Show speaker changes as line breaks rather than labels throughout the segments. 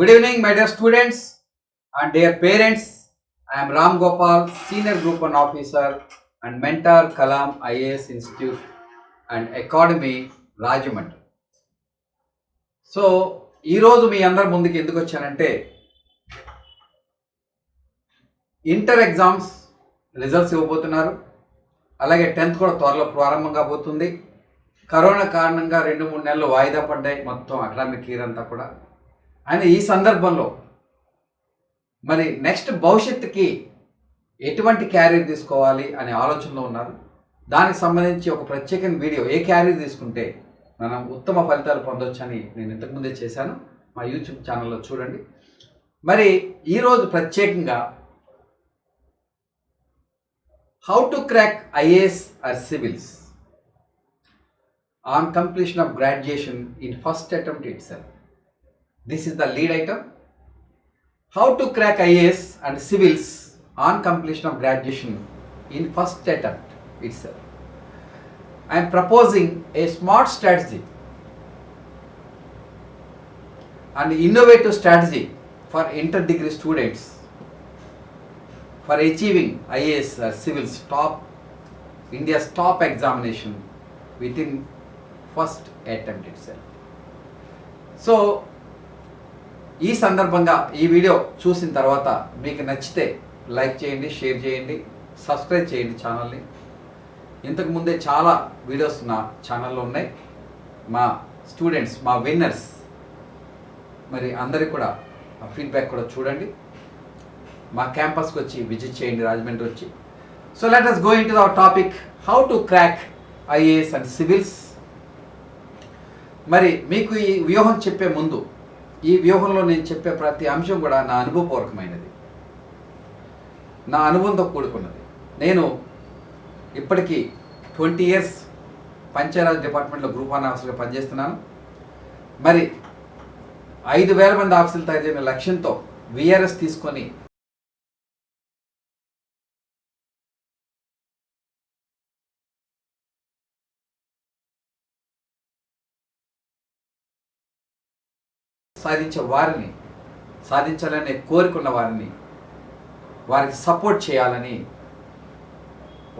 Good evening, my dear students and dear parents. I am Ram Gopal, Senior Group 1 Officer and Mentor Kalam IAS Institute and Academy, Rajamandri. So ఈరోజు మీ అందరి ముందుకు ఎందుకు వచ్చానంటే inter exams results ఇవ్వబోతున్నారు. అలాగే 10th కూడా త్వరలో ప్రారంభం కాబోతుంది. కరోనా కారణంగా 2-3 నెలలు వాయిదా పడ్డాయి మొత్తం అకాడమిక్ ఇయర్ అంతా కూడా. అని ఈ సందర్భంలో మరి నెక్స్ట్ భవిష్యత్తుకి ఎటువంటి క్యారియర్ తీసుకోవాలి అనే ఆలోచనలో ఉన్నారు. దానికి సంబంధించి ఒక ప్రత్యేకమైన వీడియో ఏ క్యారియర్ తీసుకుంటే మనం ఉత్తమ ఫలితాలు పొందొచ్చని నేను ఇంతకుముందే చేశాను. మా యూట్యూబ్ ఛానల్లో చూడండి. మరి ఈరోజు ప్రత్యేకంగా how to crack IAS are civils on completion of graduation in first attempt it self. This is the lead item. How to crack IAS and civils on completion of graduation in first attempt itself. I am proposing a smart strategy and innovative strategy for inter-degree students for achieving IAS or civils India's top examination within first attempt itself. So ఈ సందర్భంగా ఈ video చూసిన తర్వాత మీకు నచ్చితే like చేయండి, share చేయండి, subscribe చేయండి ఛానల్ని. ఇంతకుముందే చాలా వీడియోస్ నా ఛానల్లో ఉన్నాయి. మా స్టూడెంట్స్, మా విన్నర్స్ మరి అందరికి కూడా ఫీడ్బ్యాక్ కూడా చూడండి. మా క్యాంపస్కి వచ్చి విజిట్ చేయండి, రాజమండ్రి వచ్చి. So let us go into our topic, how to crack IAS and civils. మరి మీకు ఈ వ్యూహం చెప్పే ముందు, ఈ వ్యూహంలో నేను చెప్పే ప్రతి అంశం కూడా నా అనుభవపూర్వకమైనది, నా అనుభవంతో కూడుకున్నది. నేను ఇప్పటికీ 20 years పంచాయరాజ్ డిపార్ట్మెంట్లో గ్రూప్ 1 ఆఫీసర్గా పనిచేస్తున్నాను. మరి 5,000 మంది ఆఫీసులు తయారు చేసిన లక్ష్యంతో విఆర్ఎస్ తీసుకొని సాధించాలనే కోరికున్న వారిని, వారికి సపోర్ట్ చేయాలని,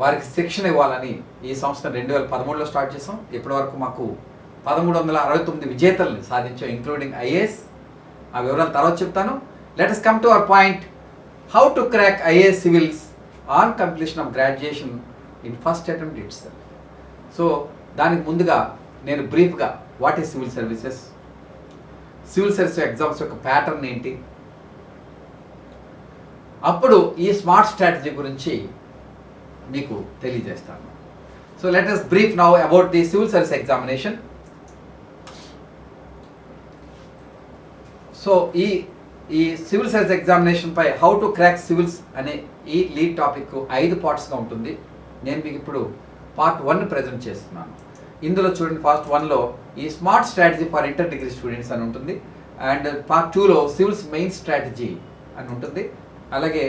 వారికి శిక్షణ ఇవ్వాలని ఈ సంస్థ 2013లో స్టార్ట్ చేసాం. ఇప్పటి వరకు మాకు 1369 విజేతల్ని సాధించాం, ఇంక్లూడింగ్ ఐఏఎస్. ఆ వివరాలు తర్వాత చెప్తాను. Let us come to our point, how to crack IAS civils on completion of graduation in first attempt itself. So దానికి ముందుగా నేను బ్రీఫ్గా what is civil services, civil service exams యొక్క ప్యాటర్న్ ఏంటి, అప్పుడు ఈ స్మార్ట్ స్ట్రాటజీ గురించి మీకు తెలియజేస్తాను. So let us brief now about the civil service examination. So ఈ సివిల్ సర్వీస్ ఎగ్జామినేషన్ పై హౌ టు క్రాక్ సివిల్స్ అనే ఈ లీడ్ టాపిక్ 5 పార్ట్స్గా ఉంటుంది. నేను మీకు ఇప్పుడు పార్ట్ 1 ప్రజెంట్ చేస్తున్నాను. ఇందులో చూడండి, పార్ట్ 1లో ఈ smart strategy for inter degree students అని ఉంటుంది, అండ్ పార్ట్ 2లో సివిల్స్ మెయిన్ స్ట్రాటజీ అని ఉంటుంది. అలాగే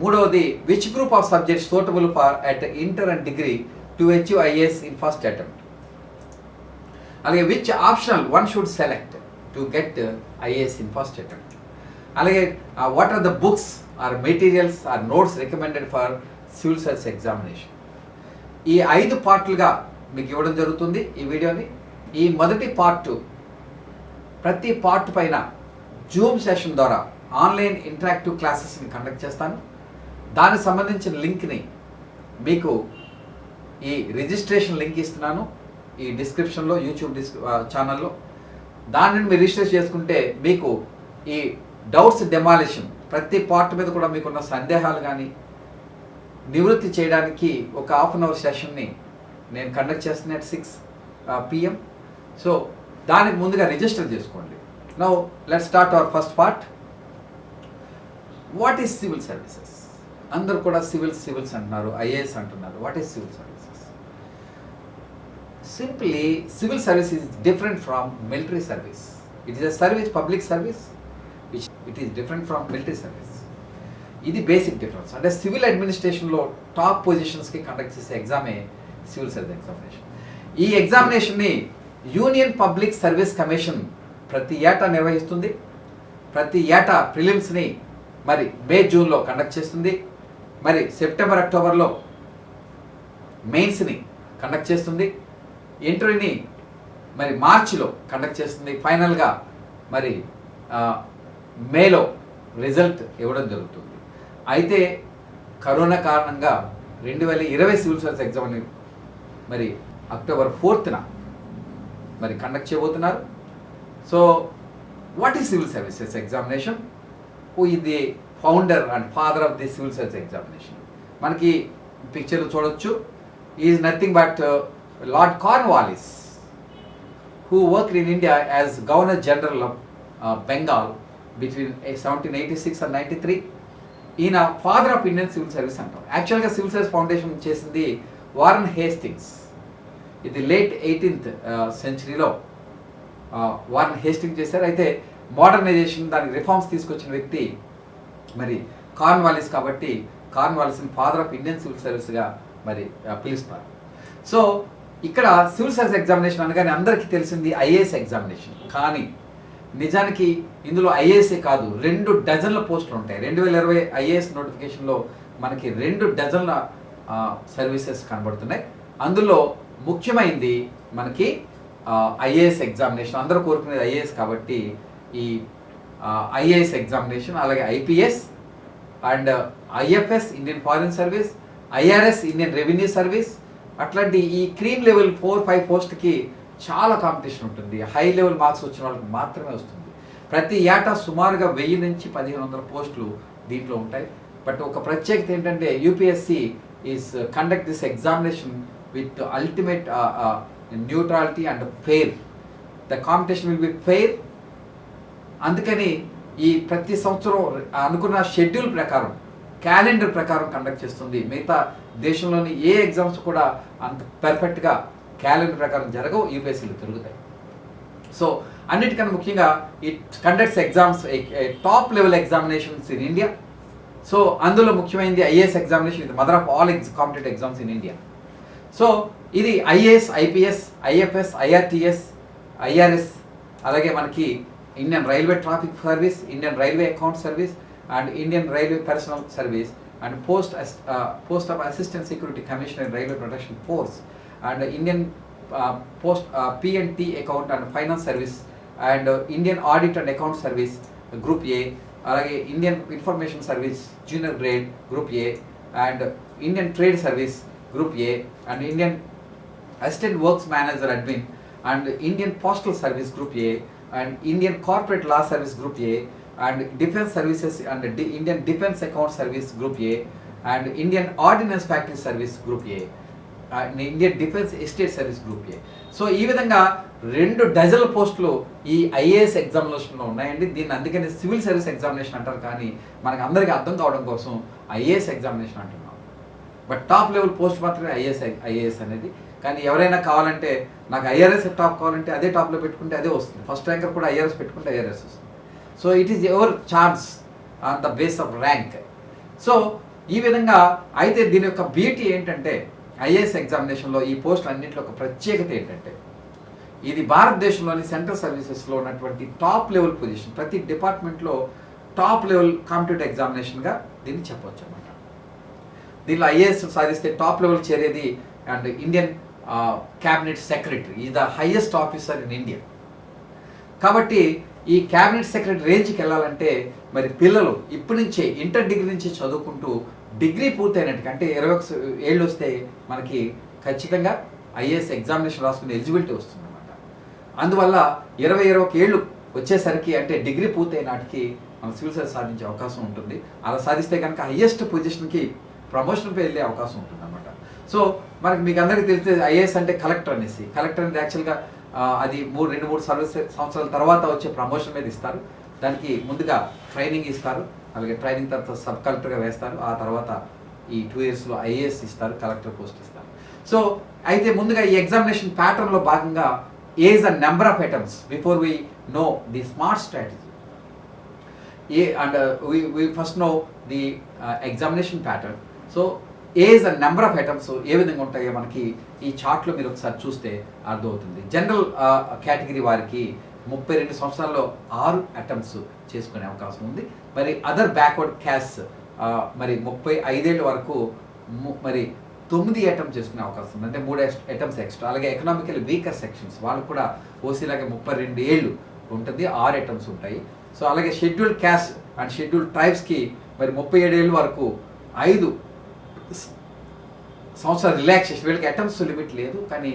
మూడవది which group of subjects suitable for at inter and degree to achieve IAS in first attempt. అలాగే which optional one should select to get IAS in first attempt. అలాగే what are the books or materials or notes recommended for civil service examination. ఈ 5 పార్ట్లుగా మీకు ఇవ్వడం జరుగుతుంది ఈ వీడియోని. ఈ మొదటి పార్ట్, ప్రతి పార్ట్ పైన జూమ్ సెషన్ ద్వారా ఆన్లైన్ ఇంటరాక్టివ్ క్లాసెస్ని కండక్ట్ చేస్తాను. దానికి సంబంధించిన లింక్ని మీకు ఈ రిజిస్ట్రేషన్ లింక్ ఇస్తున్నాను ఈ డిస్క్రిప్షన్లో, యూట్యూబ్ ఛానల్లో. దానిని మీరు రిజిస్టర్ చేసుకుంటే మీకు ఈ డౌట్స్ డెమాలిషన్, ప్రతి పార్ట్ మీద కూడా మీకున్న సందేహాలు కానీ నివృత్తి చేయడానికి ఒక ½ hour సెషన్ని నేను కండక్ట్ చేస్తున్నా at 6 PM. సో దానికి ముందుగా రిజిస్టర్ చేసుకోండి. Now let's start our first part. What is civil services? అందరూ కూడా సివిల్స్ అంటున్నారు, ఐఏఎస్ అంటున్నారు. What is civil services? Simply civil service is different from military service. It is a service, public service, which it is different from military service. ఇది basic difference. అంటే civil అడ్మినిస్ట్రేషన్లో top పొజిషన్స్కి conduct చేసే ఎగ్జామే civil service examination. ఈ ఎగ్జామినేషన్ని union public service commission ప్రతి ఏటా నిర్వహిస్తుంది. ప్రతి ఏటా ప్రిలిమ్స్ని మరి మే జూన్లో కండక్ట్ చేస్తుంది, మరి సెప్టెంబర్ అక్టోబర్లో మెయిన్స్ని కండక్ట్ చేస్తుంది, ఇంటర్వ్యూని మరి మార్చిలో కండక్ట్ చేస్తుంది, ఫైనల్గా మరి మేలో రిజల్ట్ ఇవ్వడం జరుగుతుంది. అయితే కరోనా కారణంగా 2020 సివిల్ సర్వీస్ ఎగ్జామ్ని మరి అక్టోబర్ 4న మరి కండక్ట్ చేయబోతున్నారు. So what is civil services examination? Who is the founder and father of the civil service examination? మనకి పిక్చర్లు చూడొచ్చు. Is nothing but lord Cornwallis, who worked in India as Governor General of Bengal between 1786 and 93. ఈయన father of Indian civil service అంటాం. యాక్చువల్గా civil service foundation చేసింది Warren Hastings. ఇది late 18th సెంచరీలో Warren Hastings చేశారు. అయితే మోడర్నైజేషన్, దానికి reforms తీసుకొచ్చిన వ్యక్తి మరి కార్న్వాలిస్, కాబట్టి కార్న్వాలిస్ని ఫాదర్ ఆఫ్ ఇండియన్ సివిల్ సర్వీస్గా మరి పిలుస్తారు. సో ఇక్కడ సివిల్ సర్వీస్ ఎగ్జామినేషన్ అనగానే అందరికీ తెలిసింది ఐఏఎస్ ఎగ్జామినేషన్. కానీ నిజానికి ఇందులో ఐఏఎస్ఏ కాదు, 2 డజన్ల పోస్టులు ఉంటాయి. 2020 ఐఏఎస్ నోటిఫికేషన్లో మనకి 2 డజన్ల సర్వీసెస్ కనబడుతున్నాయి. అందులో ముఖ్యమైనది మనకి ఐఏఎస్ ఎగ్జామినేషన్. అందరూ కోరుకునేది ఐఏఎస్ కాబట్టి ఈ ఐఏఎస్ ఎగ్జామినేషన్, అలాగే IPS and IFS Indian foreign service, IRS Indian revenue service, అట్లాంటి ఈ క్రీమ్ లెవెల్ 4-5 పోస్ట్కి చాలా కాంపిటీషన్ ఉంటుంది. హై లెవెల్ మార్క్స్ వచ్చిన వాళ్ళకి మాత్రమే వస్తుంది. ప్రతి ఏటా సుమారుగా 1000 నుంచి 1500 పోస్టులు దీంట్లో ఉంటాయి. బట్ ఒక ప్రత్యేకత ఏంటంటే UPSC is conduct this examination with ultimate neutrality and fair. The competition will be fair. అందుకని ఈ ప్రతి సంవత్సరం అనుకున్న షెడ్యూల్ ప్రకారం, క్యాలెండర్ ప్రకారం కండక్ట్ చేస్తుంది. మిగతా దేశంలోని ఏ ఎగ్జామ్స్ కూడా అంత పర్ఫెక్ట్గా క్యాలెండర్ ప్రకారం జరగవు, యూపీఎస్సీలు తిరుగుతాయి. సో అన్నిటికన్నా ముఖ్యంగా it conducts exams, top level examinations in India. So అందులో ముఖ్యమైనది ఐఏఎస్ ఎగ్జామినేషన్, ఇది mother of all competitive exams in India. So ఇది IAS, IPS, IFS, IRTS, IRS, అలాగే మనకి Indian railway traffic service, Indian railway account service and Indian railway personnel service and post of assistant security commissioner in railway protection force and Indian post P&T account and finance service and Indian audit and account service group A, అలాగే Indian information service junior grade group A and Indian trade service group A and Indian assistant works manager admin and Indian postal service group A and Indian corporate law service group A and defense services and Indian defense account service group A and Indian ordnance factory service group A and Indian defense estate service group A. So ఈ విధంగా 2 డజన్ల పోస్టులు ఈ IAS ఎగ్జామినేషన్లో ఉన్నాయండి. దీన్ని అందుకని civil service examination అంటారు, కానీ మనకు అందరికీ అర్థం కావడం కోసం ఐఏఎస్ ఎగ్జామినేషన్ అంటున్నాం. బట్ టాప్ లెవెల్ పోస్ట్ మాత్రమే ఐఏఎస్ అనేది. కానీ ఎవరైనా కావాలంటే నాకు ఐఆర్ఎస్ టాప్ కావాలంటే అదే టాప్లో పెట్టుకుంటే అదే వస్తుంది. ఫస్ట్ ర్యాంకర్ కూడా ఐఆర్ఎస్ పెట్టుకుంటే ఐఆర్ఎస్ వస్తుంది. So it is your chance on the base off rank. So ఈ విధంగా అయితే దీని యొక్క బ్యూటీ ఏంటంటే ఐఏఎస్ ఎగ్జామినేషన్లో ఈ పోస్ట్ అన్నింటిలో ఒక ప్రత్యేకత ఏంటంటే ఇది భారతదేశంలోని సెంట్రల్ సర్వీసెస్లో ఉన్నటువంటి టాప్ లెవెల్ పొజిషన్. ప్రతి డిపార్ట్మెంట్లో టాప్ లెవెల్ కాంపిటేటివ్ ఎగ్జామినేషన్గా దీన్ని చెప్పవచ్చు అన్నమాట. దీనిలో ఐఏఎస్ సాధిస్తే టాప్ లెవెల్ చేరేది and Indian cabinet secretary is the highest officer in India. కాబట్టి ఈ క్యాబినెట్ సెక్రటరీ రేంజ్కి వెళ్ళాలంటే మరి పిల్లలు ఇప్పటి నుంచే ఇంటర్ డిగ్రీ నుంచి చదువుకుంటూ డిగ్రీ పూర్తయినట్టుగా అంటే 21 ఏళ్ళు వస్తే మనకి ఖచ్చితంగా ఐఏఎస్ ఎగ్జామినేషన్ రాసుకునే ఎలిజిబిలిటీ వస్తుంది అన్నమాట. అందువల్ల 21 ఏళ్ళు వచ్చేసరికి అంటే డిగ్రీ పూర్తయిన నాటికి మనం సివిల్ సర్వీస్ సాధించే అవకాశం ఉంటుంది. అలా సాధిస్తే కనుక హైయెస్ట్ పొజిషన్కి ప్రమోషన్పై వెళ్ళే అవకాశం ఉంటుంది అన్నమాట. సో మీకు అందరికీ తెలిసే ఐఏఎస్ అంటే కలెక్టర్ అనేసి. కలెక్టర్ అనేది యాక్చువల్గా అది 2-3 సంవత్సరాల తర్వాత వచ్చే ప్రమోషన్ మీద ఇస్తారు. దానికి ముందుగా ట్రైనింగ్ ఇస్తారు, అలాగే ట్రైనింగ్ తర్వాత సబ్ కలెక్టర్గా వేస్తారు. ఆ తర్వాత ఈ 2 yearsలో ఐఏఎస్ ఇస్తారు, కలెక్టర్ పోస్ట్ ఇస్తారు. సో అయితే ముందుగా ఈ ఎగ్జామినేషన్ ప్యాటర్న్లో భాగంగా age and number of items before we know the smart strategy and we first know the examination pattern. So age and number of items ఏ విధంగా ఉంటాయో మనకి ఈ చార్ట్లో మీరు ఒకసారి చూస్తే అర్థమవుతుంది. జనరల్ కేటగిరీ వారికి 32 సంవత్సరాల్లో 6 అటెంప్ట్స్ చేసుకునే అవకాశం ఉంది. మరి అదర్ బ్యాక్వర్డ్ క్యాస్ట్ మరి 35 ఏళ్ళ వరకు మరి 9 అటెంప్ట్ చేసుకునే అవకాశం ఉంది, అంటే 3 అటెంప్ట్స్ ఎక్స్ట్రా. అలాగే ఎకనామికల్ వీకర్ సెక్షన్స్ వాళ్ళకు కూడా ఓసీలాగే 32 ఏళ్ళు ఉంటుంది, 6 అటెంప్ట్స్ ఉంటాయి. సో అలాగే షెడ్యూల్డ్ క్యాస్ట్ అండ్ షెడ్యూల్డ్ ట్రైబ్స్కి మరి 37 ఏళ్ళ వరకు 5 సంవత్సరాలు రిలాక్సేషన్. వీళ్ళకి అటెంప్ట్స్ లిమిట్ లేదు, కానీ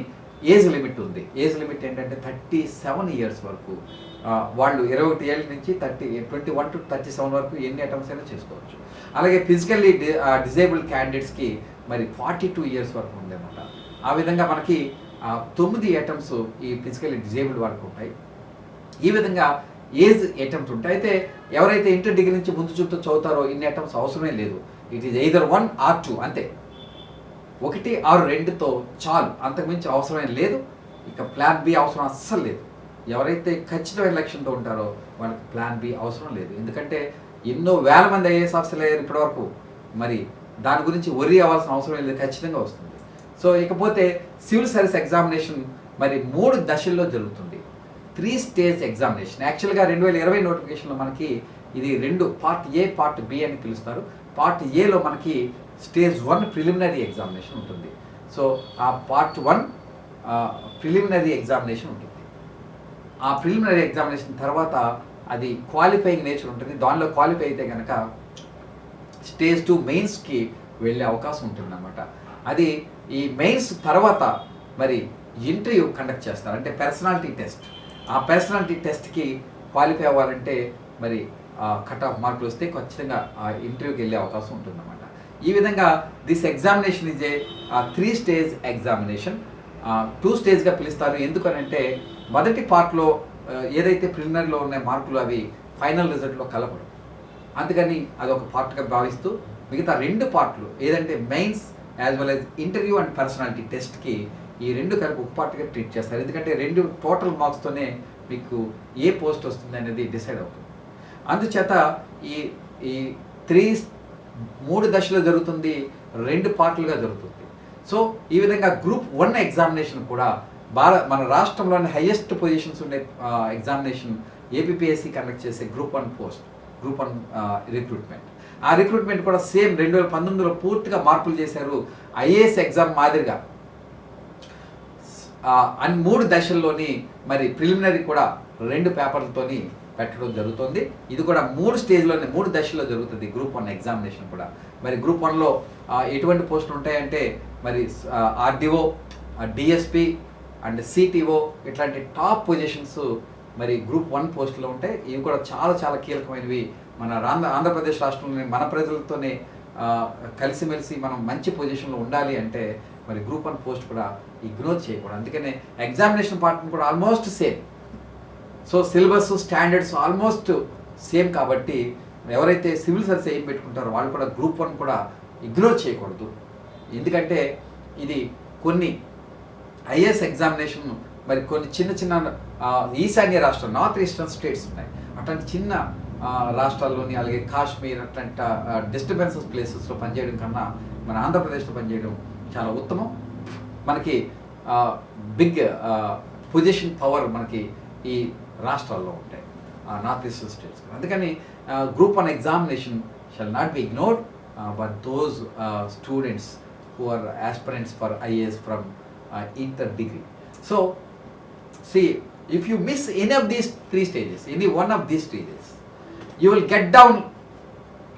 ఏజ్ లిమిట్ ఉంది. ఏజ్ లిమిట్ ఏంటంటే 37 ఇయర్స్ వరకు వాళ్ళు 21 ఏళ్ళ నుంచి 21 to 37 వరకు ఎన్ని అటెంప్ట్స్ అయినా చేసుకోవచ్చు. అలాగే ఫిజికల్లీ డిజేబుల్డ్ క్యాండిడేట్స్కి మరి 42 ఇయర్స్ వరకు ఉందన్నమాట. ఆ విధంగా మనకి 9 అటెంప్ట్స్ ఈ ఫిజికల్లీ డిజేబుల్డ్ వరకు ఉంటాయి. ఈ విధంగా ఏజ్ అటెంప్ట్స్ ఉంటాయి. అయితే ఎవరైతే ఇంటర్ డిగ్రీ నుంచి ముందు చూపుతూ చదువుతారో ఇన్ని అటెంప్ట్స్ అవసరమే లేదు. ఇట్ ఈజ్ ఎయిదర్ 1 or 2 అంతే. 1 or 2తో చాలు, అంతకుమించి అవసరమే లేదు. ఇక ప్లాన్ బి అవసరం అస్సలు లేదు. ఎవరైతే ఖచ్చితమైన లక్ష్యంతో ఉంటారో వాళ్ళకి ప్లాన్ బి అవసరం లేదు. ఎందుకంటే ఎన్నో వేల మంది ఐఏఎస్ ఆఫీసర్లు అయ్యారు ఇప్పటివరకు. మరి దాని గురించి worry అవ్వాల్సిన అవసరం లేదు, ఖచ్చితంగా వస్తుంది. సో ఇకపోతే సివిల్ సర్వీస్ ఎగ్జామినేషన్ మరి 3 దశల్లో జరుగుతుంది. 3 స్టేజ్ ఎగ్జామినేషన్. యాక్చువల్గా 2020 నోటిఫికేషన్లో మనకి ఇది 2 పార్ట్ ఏ పార్ట్ బి అని పిలుస్తారు. పార్ట్ ఏలో మనకి స్టేజ్ 1 ప్రిలిమినరీ ఎగ్జామినేషన్ ఉంటుంది. సో ఆ పార్ట్ 1 ప్రిలిమినరీ ఎగ్జామినేషన్ ఉంటుంది. ఆ ప్రిలిమినరీ ఎగ్జామినేషన్ తర్వాత అది క్వాలిఫైయింగ్ నేచర్ ఉంటుంది. దానిలో క్వాలిఫై అయితే కనుక స్టేజ్ 2 మెయిన్స్కి వెళ్ళే అవకాశం ఉంటుంది అన్నమాట. అది ఈ మెయిన్స్ తర్వాత మరి ఇంటర్వ్యూ కండక్ట్ చేస్తారు, అంటే పర్సనాలిటీ టెస్ట్. ఆ పర్సనాలిటీ టెస్ట్కి క్వాలిఫై అవ్వాలంటే మరి కట్ ఆఫ్ మార్కులు వస్తే ఖచ్చితంగా ఆ ఇంటర్వ్యూకి వెళ్ళే అవకాశం ఉంటుందన్నమాట. ఈ విధంగా this examination is a 3 stage examination. 2 స్టేజ్గా పిలుస్తారు. ఎందుకనంటే మొదటి పార్ట్లో ఏదైతే ప్రిలిమినరీలో ఉన్న మార్కులు అవి ఫైనల్ రిజల్ట్లో కలపడం, అందుకని అదొక పార్ట్గా భావిస్తూ మిగతా 2 పార్ట్లు ఏదంటే mains as well as interview and personality టెస్ట్కి ఈ 2 కలిపి ఒక పార్ట్గా ట్రీట్ చేస్తారు. ఎందుకంటే 2 టోటల్ మార్క్స్తోనే మీకు ఏ పోస్ట్ వస్తుంది అనేది డిసైడ్ అవుతుంది. అందుచేత ఈ 3 దశలో జరుగుతుంది, 2 పార్ట్లుగా జరుగుతుంది. సో ఈ విధంగా గ్రూప్ 1 ఎగ్జామినేషన్ కూడా మన రాష్ట్రంలోని హైయెస్ట్ పొజిషన్స్ ఉండే ఎగ్జామినేషన్ ఏపీపీఎస్సీ కండక్ట్ చేసే గ్రూప్ 1 పోస్ట్, గ్రూప్ 1 రిక్రూట్మెంట్. ఆ రిక్రూట్మెంట్ కూడా సేమ్ 2019లో పూర్తిగా మార్పులు చేశారు. ఐఏఎస్ ఎగ్జామ్ మాదిరిగా అన్ని 3 దశల్లోని మరి ప్రిలిమినరీ కూడా 2 పేపర్లతోని పెట్టడం జరుగుతుంది. ఇది కూడా 3 స్టేజ్లోనే 3 దశల్లో జరుగుతుంది గ్రూప్ 1 ఎగ్జామినేషన్ కూడా. మరి గ్రూప్ 1లో ఎటువంటి పోస్టులు ఉంటాయంటే మరి ఆర్డీఓ, డిఎస్పి అండ్ సిటిఓ ఇట్లాంటి టాప్ పొజిషన్స్ మరి గ్రూప్ 1 పోస్టులో ఉంటాయి. ఇవి కూడా చాలా చాలా కీలకమైనవి. మన ఆంధ్రప్రదేశ్ రాష్ట్రంలోని మన ప్రజలతోనే కలిసిమెలిసి మనం మంచి పొజిషన్లో ఉండాలి అంటే మరి గ్రూప్ 1 పోస్ట్ కూడా ఇగ్నోర్ చేయకూడదు. అందుకనే ఎగ్జామినేషన్ పార్ట్ని కూడా almost same. So syllabus standards almost same కాబట్టి ఎవరైతే సివిల్ సర్వీస్ ఏం పెట్టుకుంటారో వాళ్ళు కూడా గ్రూప్ 1 కూడా ఇగ్నోర్ చేయకూడదు. ఎందుకంటే ఇది కొన్ని ఐఏఎస్ ఎగ్జామినేషన్ మరి కొన్ని చిన్న చిన్న ఈశాన్య రాష్ట్రాలు, నార్త్ ఈస్టర్న్ స్టేట్స్ ఉన్నాయి. అట్లాంటి చిన్న రాష్ట్రాల్లోని అలాగే కాశ్మీర్ అట్లాంటి డిస్టర్బెన్సెస్ ప్లేసెస్లో పనిచేయడం కన్నా మన ఆంధ్రప్రదేశ్లో పనిచేయడం చాలా ఉత్తమం. మనకి బిగ్ పొజిషన్ పవర్ మనకి ఈ రాష్ట్రాల్లో ఉంటాయి, నార్త్ ఈస్టర్న్ స్టేట్స్. అందుకని group 1 examination shall not be ignored but those students who are aspirants for IAS from inter degree. So see, if you miss any of these 3 stages, any one of these stages, you will get down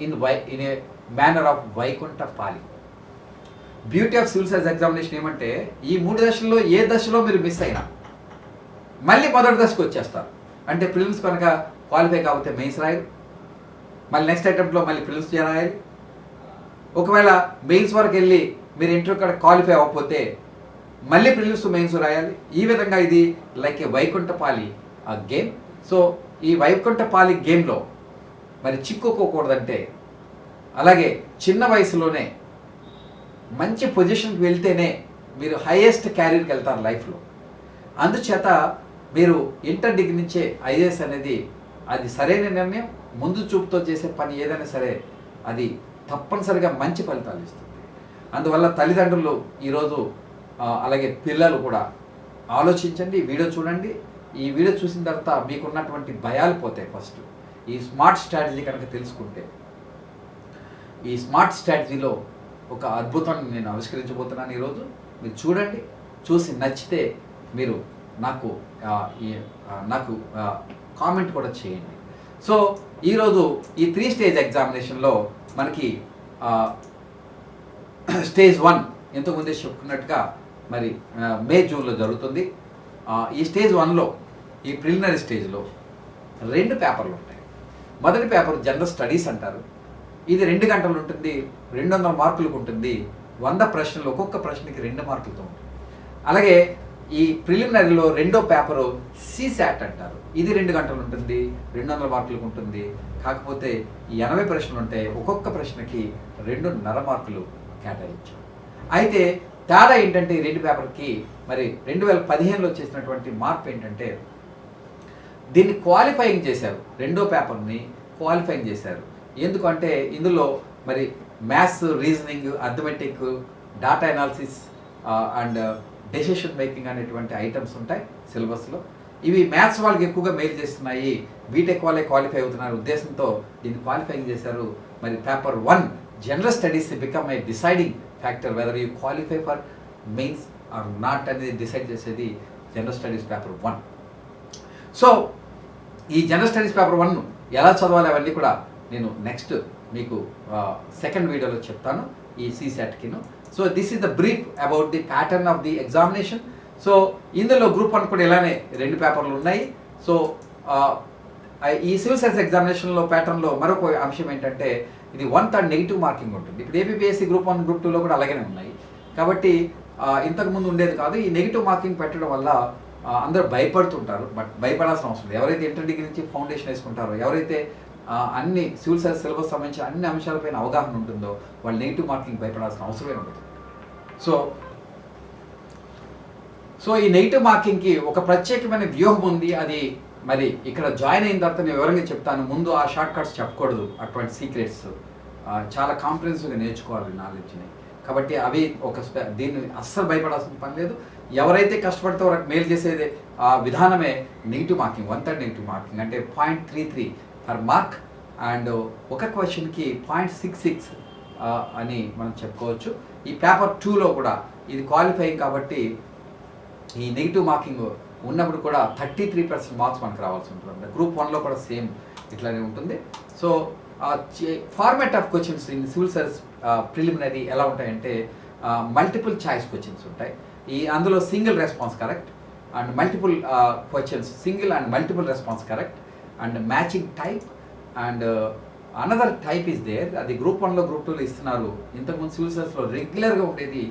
in a manner of Vaikuntha Pali. Beauty of civil service examination ఏమంటే ఈ 3 దశల్లో ఏ దశలో మీరు miss అయినా మళ్ళీ మొదటి దశకు వచ్చేస్తారు. అంటే ప్రిలిమ్స్ కనుక క్వాలిఫై కాకపోతే మెయిన్స్ రాయాలి, మళ్ళీ నెక్స్ట్ అటెంప్ట్లో మళ్ళీ ప్రిలిమ్స్ రాయాలి. ఒకవేళ మెయిన్స్ వరకు వెళ్ళి మీరు ఇంటర్వ్యూ కూడా క్వాలిఫై అవ్వకపోతే మళ్ళీ ప్రిలిమ్స్ మెయిన్స్ రాయాలి. ఈ విధంగా ఇది లైక్ ఏ వైకుంఠపాలి గేమ్. సో ఈ వైకుంఠపాలి గేమ్లో మరి చిక్కుకోకూడదంటే అలాగే చిన్న వయసులోనే మంచి పొజిషన్కి వెళ్తేనే మీరు హైయెస్ట్ క్యారియర్కి వెళ్తారు లైఫ్లో. అందుచేత మీరు ఇంటర్ డిగ్రీ నుంచే ఐఏఎస్ అనేది అది సరైన నిర్ణయం. ముందు చూపుతో చేసే పని ఏదైనా సరే అది తప్పనిసరిగా మంచి ఫలితాలు ఇస్తుంది. అందువల్ల తల్లిదండ్రులు ఈరోజు అలాగే పిల్లలు కూడా ఆలోచించండి, వీడియో చూడండి, ఈ వీడియో చూసిన తర్వాత మీకున్నటువంటి భయాలు పోతాయి. ఫస్ట్ ఈ స్మార్ట్ స్ట్రాటజీ కనుక తెలుసుకుంటే, ఈ స్మార్ట్ స్ట్రాటజీలో ఒక అద్భుతాన్ని నేను ఆవిష్కరించబోతున్నాను ఈరోజు. మీరు చూడండి, చూసి నచ్చితే మీరు నాకు కామెంట్ కూడా చేయండి. సో ఈరోజు ఈ 3 స్టేజ్ ఎగ్జామినేషన్లో మనకి స్టేజ్ 1 ఇంతకుముందే చెప్పుకున్నట్టుగా మరి మే జూన్లో జరుగుతుంది. ఈ స్టేజ్ 1లో ఈ ప్రిలిమినరీ స్టేజ్లో 2 పేపర్లు ఉంటాయి. మొదటి పేపర్ జనరల్ స్టడీస్ అంటారు. ఇది 2 గంటలు ఉంటుంది, 200 మార్కులకు ఉంటుంది. 100 ప్రశ్నలు, ఒక్కొక్క ప్రశ్నకి 2 మార్కులతో ఉంటుంది. అలాగే ఈ ప్రిలిమినరీలో రెండో పేపరు సీశాట్ అంటారు. ఇది 2 గంటలు ఉంటుంది, 200 మార్కులకు ఉంటుంది. కాకపోతే 80 ప్రశ్నలు ఉంటాయి, ఒక్కొక్క ప్రశ్నకి 2.5 మార్కులు కేటాయించారు. అయితే తేడా ఏంటంటే ఈ 2 పేపర్కి మరి 2015లో చేసినటువంటి మార్పు ఏంటంటే దీన్ని క్వాలిఫైయింగ్ చేశారు. రెండో పేపర్ని క్వాలిఫైయింగ్ చేశారు. ఎందుకంటే ఇందులో మరి maths, reasoning, arithmetic, data analysis and decision making అనేటువంటి ఐటమ్స్ ఉంటాయి సిలబస్లో. ఇవి మ్యాథ్స్ వాళ్ళకి ఎక్కువగా మెయిల్ చేస్తున్నాయి, బీటెక్ వాళ్ళే క్వాలిఫై అవుతున్నారు ఉద్దేశంతో దీన్ని క్వాలిఫైయింగ్ చేశారు. మరి paper 1 general studies become a deciding factor whether you qualify for mains or not అనేది డిసైడ్ చేసేది జనరల్ స్టడీస్ పేపర్ 1. సో ఈ జనరల్ స్టడీస్ పేపర్ 1 ఎలా చదవాలి అవన్నీ కూడా నేను నెక్స్ట్ మీకు సెకండ్ వీడియోలో చెప్తాను, ఈ సీశాట్కిను. So this is the brief about the pattern of the examination. So ఇందులో గ్రూప్ 1 కూడా ఇలానే 2 పేపర్లు ఉన్నాయి. సో ఈ సివిల్ సర్వీస్ ఎగ్జామినేషన్లో ప్యాటర్న్లో మరొక అంశం ఏంటంటే ఇది 1/3 నెగిటివ్ మార్కింగ్ ఉంటుంది. ఇప్పుడు ఏపీపీఎస్సీ గ్రూప్ 1, గ్రూప్ 2లో కూడా అలాగే ఉన్నాయి. కాబట్టి ఇంతకుముందు ఉండేది కాదు. ఈ నెగిటివ్ మార్కింగ్ పెట్టడం వల్ల అందరూ భయపడుతుంటారు. బట్ భయపడాల్సిన అవసరం లేదు. ఎవరైతే ఇంటర్ డిగ్రీ నుంచి ఫౌండేషన్ వేసుకుంటారో, ఎవరైతే అన్ని సివిల్ సర్వీస్ సిలబస్ సంబంధించిన అన్ని అంశాలపైన అవగాహన ఉంటుందో వాళ్ళు నెగిటివ్ మార్కింగ్ భయపడాల్సిన అవసరమే ఉంటుంది. సో ఈ నెగిటివ్ మార్కింగ్కి ఒక ప్రత్యేకమైన వ్యూహం ఉంది. అది మరి ఇక్కడ జాయిన్ అయిన తర్వాత నేను వివరంగా చెప్తాను. ముందు ఆ షార్ట్ కట్స్ చెప్పకూడదు, అటువంటి సీక్రెట్స్ చాలా కాంప్రహెన్సివ్గా నేర్చుకోవాలి నాలెడ్జ్ని. కాబట్టి అవి దీన్ని అస్సలు భయపడాల్సిన పని లేదు. ఎవరైతే కష్టపడితే వాళ్ళకి మేలు చేసేది ఆ విధానమే నెగిటివ్ మార్కింగ్. 1/3 నెగిటివ్ మార్కింగ్ అంటే 0.33 పర్ మార్క్ అండ్ ఒక క్వశ్చన్కి 0.66 అని మనం చెప్పుకోవచ్చు. ఈ పేపర్ 2లో కూడా ఇది క్వాలిఫైయింగ్ కాబట్టి ఈ నెగిటివ్ మార్కింగ్ ఉన్నప్పుడు కూడా 33% మార్క్స్ మనకు రావాల్సి ఉంటుంది. గ్రూప్ 1లో కూడా సేమ్ ఇట్లానే ఉంటుంది. So format of questions in civil service preliminary ఎలా ఉంటాయంటే మల్టిపుల్ చాయిస్ క్వశ్చన్స్ ఉంటాయి. అందులో single response correct and multiple questions single and multiple response correct and matching type and another type is there. అది group 1లో group 2లో ఇస్తున్నారు. ఇంతకుముందు civil సర్వీస్లో రెగ్యులర్గా ఉండేది.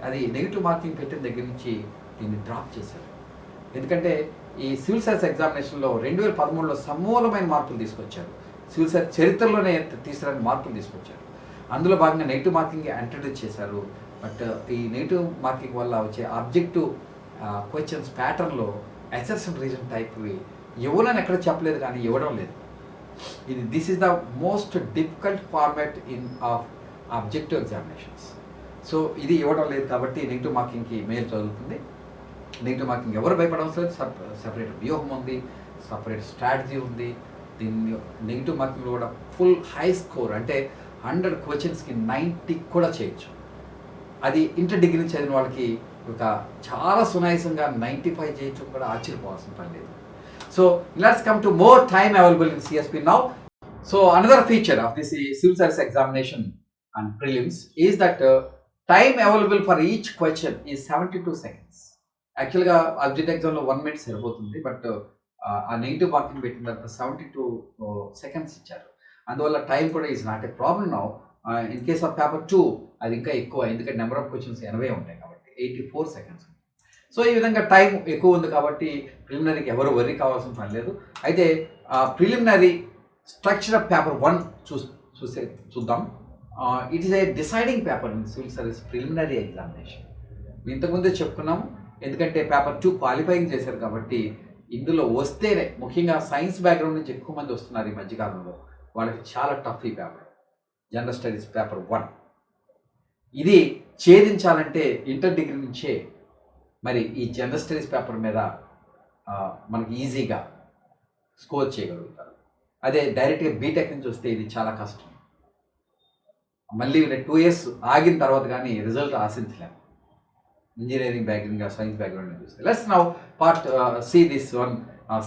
అది నెగిటివ్ మార్కింగ్ పెట్టిన దగ్గర నుంచి దీన్ని డ్రాప్ చేశారు. ఎందుకంటే ఈ సివిల్ సర్వీస్ ఎగ్జామినేషన్లో 2013లో సమూలమైన మార్పులు తీసుకొచ్చారు. సివిల్ సర్వీస్ చరిత్రలోనే తీసుకురాని మార్పులు తీసుకొచ్చారు. అందులో భాగంగా నెగిటివ్ మార్కింగ్ ఇంట్రడ్యూస్ చేశారు. బట్ ఈ నెగిటివ్ మార్కింగ్ వల్ల వచ్చే ఆబ్జెక్టివ్ క్వశ్చన్స్ ప్యాటర్న్లో అసెర్షన్ రీజన్ టైప్వి ఇవ్వాలని ఎక్కడ చెప్పలేదు, కానీ ఇవ్వడం లేదు. This is the most difficult format in of objective examinations. So ఇది ఇవ్వడం లేదు కాబట్టి నెగిటివ్ మార్కింగ్కి మేలు చదువుతుంది. నెగిటివ్ మార్కింగ్ ఎవరు భయపడవలసిన లేదు. సపరేట్ వ్యూహం ఉంది, సపరేట్ స్ట్రాటజీ ఉంది. దీన్ని నెగిటివ్ మార్కింగ్లో కూడా ఫుల్ హై స్కోర్ అంటే 100 క్వశ్చన్స్కి 90 కూడా చేయొచ్చు. అది ఇంటర్ డిగ్రీ చదివిన వాళ్ళకి ఒక చాలా సునాయాసంగా 95 చేయొచ్చు కూడా ఆశ్చర్యపోవాల్సిన పని లేదు. So let's come to more time available in CSP now. So another feature of this civil service examination and prelims is that time available for each question is 72 seconds. యాక్చువల్గా ఆబ్జెక్ట్ ఎగ్జామ్లో 1 minute సరిపోతుంది. But ఆ negative marking పెట్టిన తర్వాత 72 seconds ఇచ్చారు. అందువల్ల time కూడా is not a problem now. In case of paper 2 అది ఇంకా ఎక్కువ, ఎందుకంటే నెంబర్ ఆఫ్ క్వశ్చన్స్ 80 ఉంటాయి కాబట్టి 84 seconds. సో ఈ విధంగా టైం ఎక్కువ ఉంది కాబట్టి ప్రిలిమినరీకి ఎవరు వర్రీ కావాల్సిన పని లేదు. అయితే ప్రిలిమినరీ స్ట్రక్చర్ ఆఫ్ పేపర్ 1 చూద్దాం. It is a deciding paper in civil service preliminary examination. ఇంతకుముందే చెప్పుకున్నాము, ఎందుకంటే పేపర్ 2 క్వాలిఫైయింగ్ చేశారు కాబట్టి ఇందులో వస్తేనే, ముఖ్యంగా సైన్స్ బ్యాక్గ్రౌండ్ నుంచి ఎక్కువ మంది వస్తున్నారు ఈ మధ్యకాలంలో, వాళ్ళకి చాలా టఫ్ ఈ పేపర్ జనరల్ స్టడీస్ పేపర్ 1. ఇది ఛేదించాలంటే ఇంటర్ డిగ్రీ నుంచే మరి ఈ జనరల్ స్టడీస్ పేపర్ మీద మనకి ఈజీగా స్కోర్ చేయగలుగుతారు. అదే డైరెక్ట్గా బీటెక్ నుంచి వస్తే ఇది చాలా కష్టం. మళ్ళీ 2 years ఆగిన తర్వాత కానీ రిజల్ట్ ఆశించలేము. ఇంజనీరింగ్ బ్యాక్గ్రౌండ్ సైన్స్ బ్యాక్గ్రౌండ్ చూస్తే let's now part see this one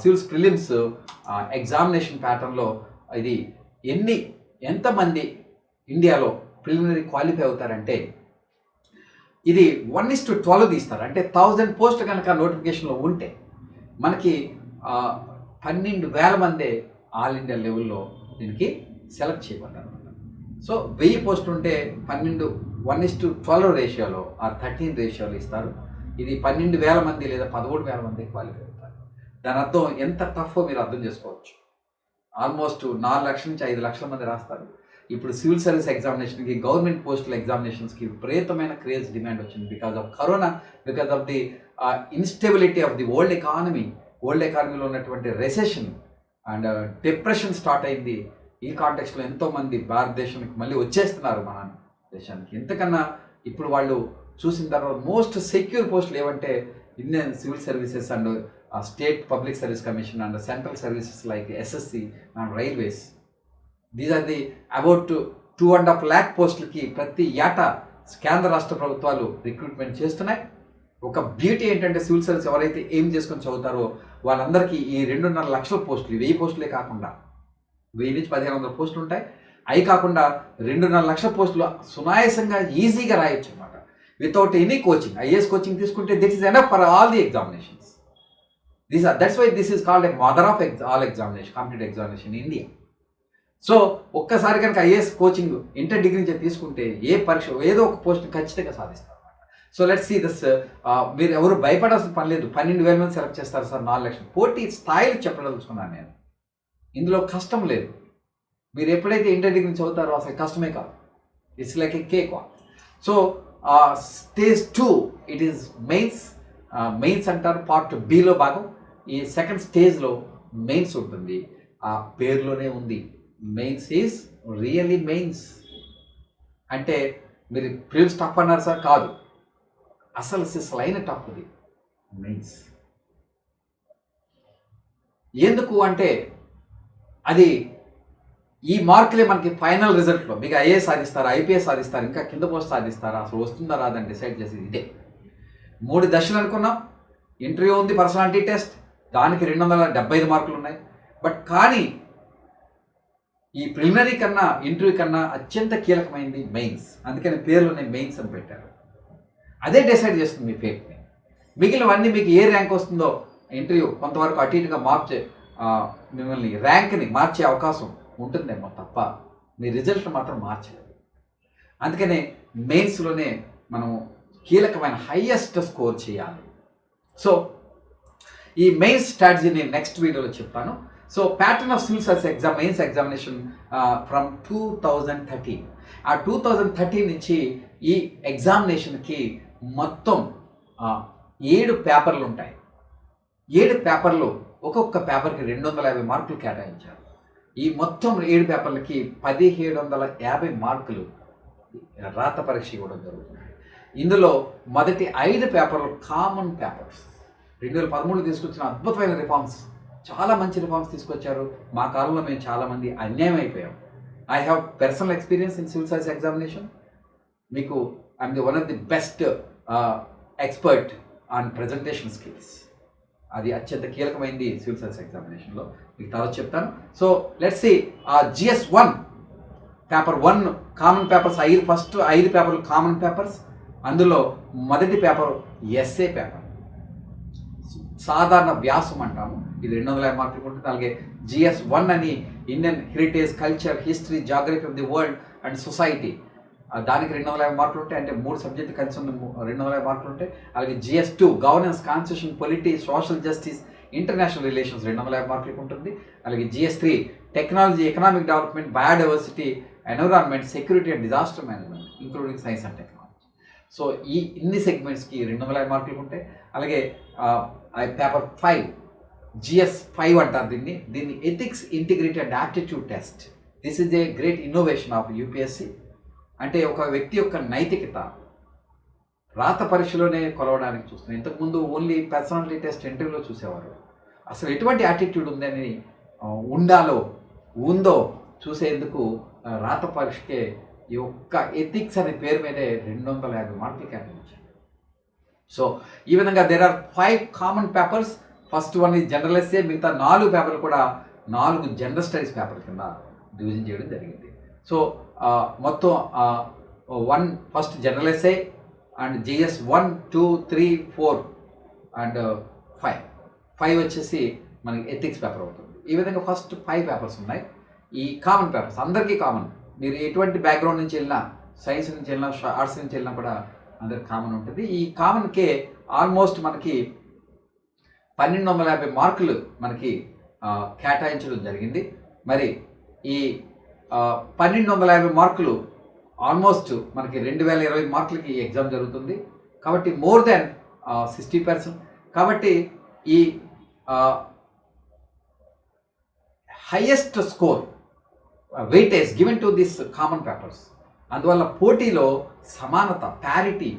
civils prelims examination ప్యాటర్న్లో ఇది ఎంతమంది ఇండియాలో ప్రిలిమినరీ క్వాలిఫై అవుతారంటే ఇది 1:12 తీస్తారు. అంటే 1000 పోస్టులు కనుక నోటిఫికేషన్లో ఉంటే మనకి 12,000 మందే ఆల్ ఇండియా లెవెల్లో దీనికి సెలెక్ట్ చేయబడ్డారు. సో 1000 పోస్టులు ఉంటే 1:12 రేషియోలో 13 రేషియోలో ఇస్తారు. ఇది 12,000 మంది లేదా 13,000 మంది క్వాలిఫై అవుతారు. దాని అర్థం ఎంత టఫ్ మీరు అర్థం చేసుకోవచ్చు. ఆల్మోస్ట్ 4 లక్షల నుంచి 5 లక్షల మంది రాస్తారు. ఇప్పుడు సివిల్ సర్వీస్ ఎగ్జామినేషన్కి, గవర్నమెంట్ పోస్టల్ ఎగ్జామినేషన్స్కి విపరీతమైన క్రేజ్ డిమాండ్ వచ్చింది because of corona, because of the instability of the world economy. World ఎకానమీలో ఉన్నటువంటి రెసెషన్ అండ్ డిప్రెషన్ స్టార్ట్ అయింది. ఈ కాంటెక్స్లో ఎంతోమంది భారతదేశానికి మళ్ళీ వచ్చేస్తున్నారు మన దేశానికి. ఎంతకన్నా ఇప్పుడు వాళ్ళు చూసిన తర్వాత మోస్ట్ సెక్యూర్ పోస్టులు ఏవంటే Indian civil services and state public service commission and central services like SSC and railways. These are the about 2.5 lakh పోస్టులకి ప్రతి ఏటా కేంద్ర రాష్ట్ర ప్రభుత్వాలు రిక్రూట్మెంట్ చేస్తున్నాయి. ఒక బ్యూటీ ఏంటంటే సివిల్ సర్వీస్ ఎవరైతే ఏం చేసుకొని చదువుతారో వాళ్ళందరికీ ఈ 2.5 లక్షల పోస్టులు, 1000 పోస్టులే కాకుండా 1000 నుంచి 1500 పోస్టులు ఉంటాయి. అవి కాకుండా 2.5 లక్షల పోస్టులు సునాయాసంగా ఈజీగా రాయొచ్చు అనమాట, without any coaching. IAS coaching తీసుకుంటే this is enough for all the examinations. That's why this is called a mother of all examination, competitive examination in India. So ఒక్కసారి కనుక ఐఏఎస్ కోచింగ్ ఇంటర్ డిగ్రీ నుంచి తీసుకుంటే ఏ పరీక్ష ఏదో ఒక post ఖచ్చితంగా సాధిస్తారు అనమాట. So let's see this. మీరు ఎవరు భయపడాల్సిన పని లేదు. 12,000 మంది సెలెక్ట్ చేస్తారు సార్, 4 లక్షలు. పోటీ స్థాయిలు చెప్పదలుచుకున్నాను నేను. ఇందులో కష్టం లేదు. మీరు ఎప్పుడైతే ఇంటర్ డిగ్రీ చదువుతారో అసలు కష్టమే కాదు. It's like A cake walk. So stage 2 it is mains. Mains అంటారు, పార్ట్ బిలో భాగం. ఈ సెకండ్ స్టేజ్లో మెయిన్స్ ఉంటుంది. ఆ పేరులోనే ఉంది, మెయిన్స్ ఈజ్ రియల్లీ మెయిన్స్. అంటే మీరు ప్రిలిమ్స్ టఫ్ అన్నారు సార్, కాదు, అసలు సిసలైన టఫ్ ఇది మెయిన్స్. ఎందుకు అంటే అది ఈ మార్కులే మనకి ఫైనల్ రిజల్ట్లో మీకు ఐఏఎస్ సాధిస్తారు, ఐపీఎస్ సాధిస్తారు, ఇంకా కింద పోస్ట్ సాధిస్తారు. అసలు వస్తుందా రాదని డిసైడ్ చేసేది ఇదే. 3 దశలు అనుకున్నాం. ఇంటర్వ్యూ ఉంది, పర్సనాలిటీ టెస్ట్, దానికి 275 మార్కులు ఉన్నాయి. బట్ కానీ ఈ ప్రిలిమినరీ కన్నా ఇంటర్వ్యూ కన్నా అత్యంత కీలకమైనది మెయిన్స్. అందుకని పేరులోనే మెయిన్స్ అని పెట్టారు. అదే డిసైడ్ చేస్తుంది మీ ఫేట్ని. మిగిలినవన్నీ మీకు ఏ ర్యాంక్ వస్తుందో ఇంటర్వ్యూ కొంతవరకు అటు ఇటుగా మిమ్మల్ని ర్యాంక్ని మార్చే అవకాశం ఉంటుందేమో తప్ప మీ రిజల్ట్ మాత్రం మార్చలేదు. అందుకనే మెయిన్స్లోనే మనం కీలకమైన హైయెస్ట్ స్కోర్ చేయాలి. సో ఈ మెయిన్స్ స్ట్రాటజీని నెక్స్ట్ వీడియోలో చెప్తాను. So pattern of civil service mains examination from 2013. ఆ 2013 నుంచి ఈ ఎగ్జామినేషన్కి మొత్తం 7 పేపర్లు ఉంటాయి. 7 పేపర్లు, ఒక్కొక్క పేపర్కి 250 మార్కులు కేటాయించారు. ఈ మొత్తం 7 పేపర్లకి 1750 మార్కులు రాత పరీక్ష ఇవ్వడం జరుగుతుంది. ఇందులో మొదటి 5 పేపర్లు కామన్ పేపర్స్. 2013 తీసుకొచ్చిన అద్భుతమైన రిఫార్మ్స్, చాలా మంచి రిఫార్మ్స్ తీసుకొచ్చారు. మా కాలంలో మేము చాలామంది అన్యాయం అయిపోయాం. I have personal experience in civil service examination. మీకు I'm the one of the best expert on presentation skills. అది అత్యంత కీలకమైంది సివిల్ సర్వీస్ ఎగ్జామినేషన్లో, మీకు తర్వాత చెప్తాను. So let's see GS 1 paper 1 common papers. First 5 పేపర్లు కామన్ పేపర్స్. అందులో మొదటి పేపర్ ఎస్ఏ పేపర్, సాధారణ వ్యాసం అంటాము. ఇది 250 మార్కులు ఉంటుంది. అలాగే GS 1 అని Indian heritage, culture, history, geography of the world and society, దానికి 250 మార్కులు ఉంటాయి. అంటే 3 సబ్జెక్టు కలిసి ఉన్న 250 మార్కులు ఉంటాయి. అలాగే GS 2 governance, constitution, polity, social justice, international relations 250 మార్కులకు ఉంటుంది. అలాగే GS 3 technology, economic development, biodiversity, environment, security and disaster management including science and technology. So ఈ ఇన్ని సెగ్మెంట్స్కి 250 మార్కులు ఉంటాయి. అలాగే పేపర్ 5 GS 5 అంటారు దీన్ని ethics, integrity and aptitude test. This is a great innovation of UPSC. అంటే ఒక వ్యక్తి యొక్క నైతికత రాత పరీక్షలోనే కొలవడానికి చూస్తున్నాం. ఇంతకుముందు ఓన్లీ పర్సనాలిటీ టెస్ట్ ఇంటర్వ్యూలో చూసేవారు. అసలు ఎటువంటి యాటిట్యూడ్ ఉందని ఉండాలో ఉందో చూసేందుకు రాత పరీక్షకే ఈ ఒక్క ఎథిక్స్ అనే పేరు మీదే 250 మార్కులు కేటాయించారు. సో ఈ విధంగా there are 5 common papers. First one ఈ జనరల్ ఎస్సే, మిగతా 4 పేపర్లు కూడా 4 జనరల్ స్టడీస్ పేపర్ కింద డివిజన్ చేయడం జరిగింది. సో మొత్తం first general essay and GS 1, 2, 3, 4 and 5 వచ్చేసి మనకి ఎథిక్స్ పేపర్ అవుతుంది. ఈ విధంగా ఫస్ట్ 5 పేపర్స్ ఉన్నాయి. ఈ కామన్ పేపర్స్ అందరికీ కామన్. మీరు ఎటువంటి బ్యాక్గ్రౌండ్ నుంచి వెళ్ళినా, సైన్స్ నుంచి వెళ్ళినా, ఆర్ట్స్ నుంచి వెళ్ళినా కూడా అందరికి కామన్ ఉంటుంది. ఈ కామన్కే ఆల్మోస్ట్ మనకి 1250 మార్కులు మనకి కేటాయించడం జరిగింది. మరి ఈ 1250 మార్కులు ఆల్మోస్ట్ మనకి 2020 మార్కులకి ఎగ్జామ్ జరుగుతుంది. కాబట్టి మోర్ దెన్ 60%. కాబట్టి ఈ highest score weightage given to this common papers. అందువల్ల పోటీలో సమానత, ప్యారిటీ